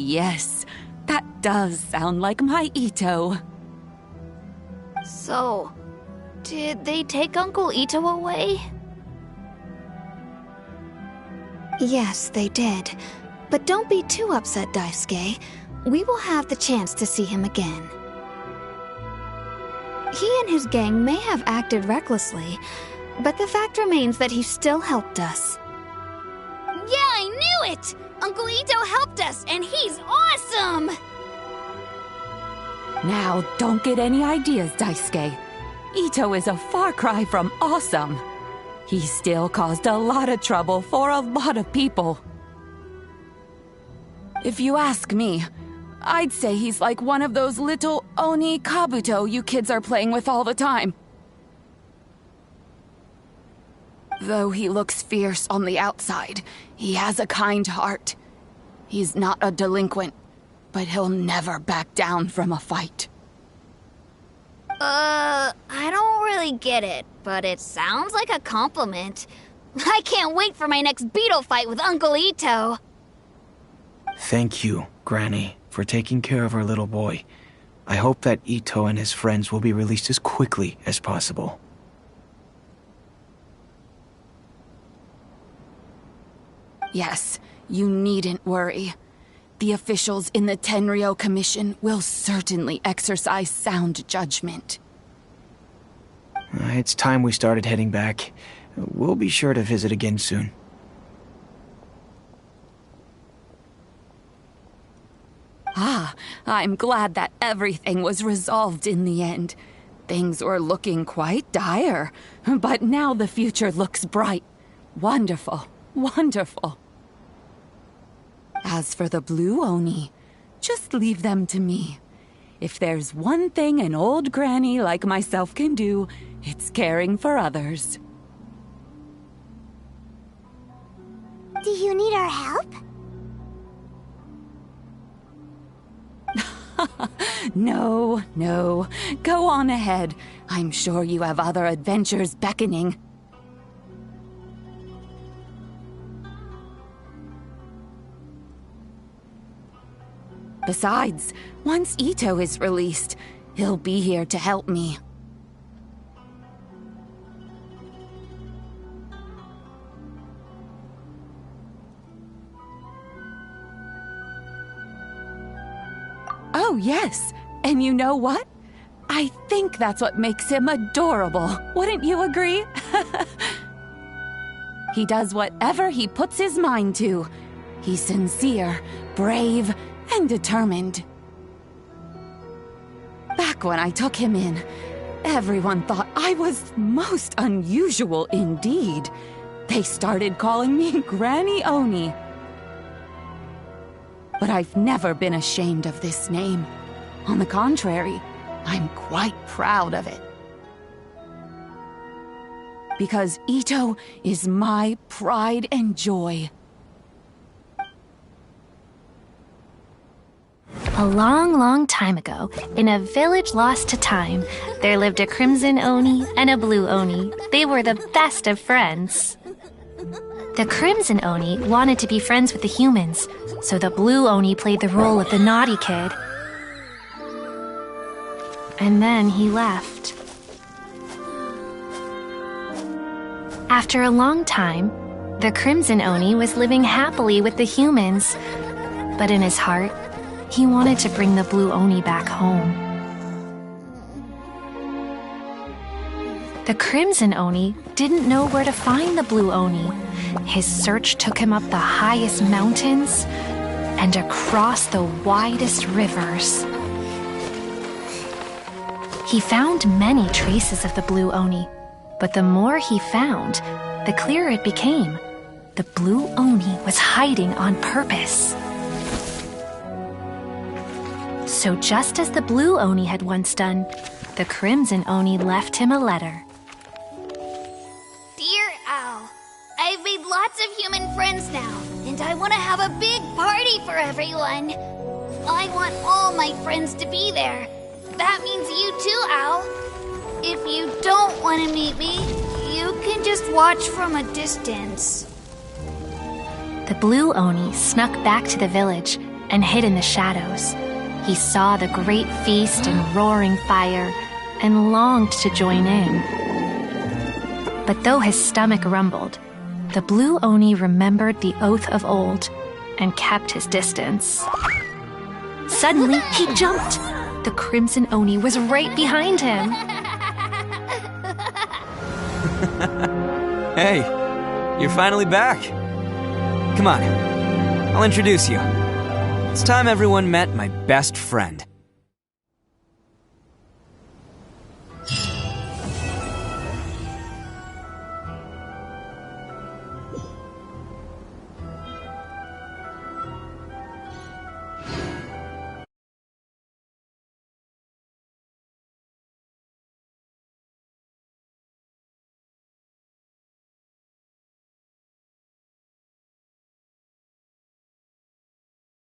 yes. That does sound like my Ito. So, did they take Uncle Ito away? Yes, they did. But don't be too upset, Daisuke. We will have the chance to see him again. He and his gang may have acted recklessly, but the fact remains that he still helped us. Yeah, I knew it! Uncle Ito helped us, and he's awesome! Now, don't get any ideas, Daisuke. Ito is a far cry from awesome. He still caused a lot of trouble for a lot of people. If you ask me, I'd say he's like one of those little Oni Kabuto you kids are playing with all the time. Though he looks fierce on the outside, he has a kind heart. He's not a delinquent, but he'll never back down from a fight. I don't really get it, but it sounds like a compliment. I can't wait for my next beetle fight with Uncle Ito. Thank you, Granny, for taking care of our little boy. I hope that Ito and his friends will be released as quickly as possible. Yes, you needn't worry. The officials in the Tenryou Commission will certainly exercise sound judgment. It's time we started heading back. We'll be sure to visit again soon. Ah, I'm glad that everything was resolved in the end. Things were looking quite dire, but now the future looks bright. Wonderful, wonderful. As for the Blue Oni, just leave them to me. If there's one thing an old granny like myself can do, it's caring for others. Do you need our help? No, no. Go on ahead. I'm sure you have other adventures beckoning. Besides, once Ito is released, he'll be here to help me. Oh, yes. And you know what? I think that's what makes him adorable. Wouldn't you agree? He does whatever he puts his mind to. He's sincere, brave, and determined. Back when I took him in, everyone thought I was most unusual indeed. They started calling me Granny Oni. But I've never been ashamed of this name. On the contrary, I'm quite proud of it. Because Ito is my pride and joy. A long, long time ago, in a village lost to time, there lived a crimson Oni and a blue Oni. They were the best of friends. The crimson Oni wanted to be friends with the humans, so the blue Oni played the role of the naughty kid. And then he left. After a long time, the crimson Oni was living happily with the humans, but in his heart, he wanted to bring the blue Oni back home. The crimson Oni didn't know where to find the blue Oni. His search took him up the highest mountains and across the widest rivers. He found many traces of the blue Oni, but the more he found, the clearer it became. The blue Oni was hiding on purpose. So just as the blue Oni had once done, the crimson Oni left him a letter. Dear Al, I've made lots of human friends now, and I want to have a big party for everyone. I want all my friends to be there. That means you too, Al. If you don't want to meet me, you can just watch from a distance. The blue Oni snuck back to the village and hid in the shadows. He saw the great feast and roaring fire and longed to join in. But though his stomach rumbled, the blue Oni remembered the oath of old and kept his distance. Suddenly, he jumped. The Crimson Oni was right behind him. Hey, you're finally back. Come on, I'll introduce you. It's time everyone met my best friend.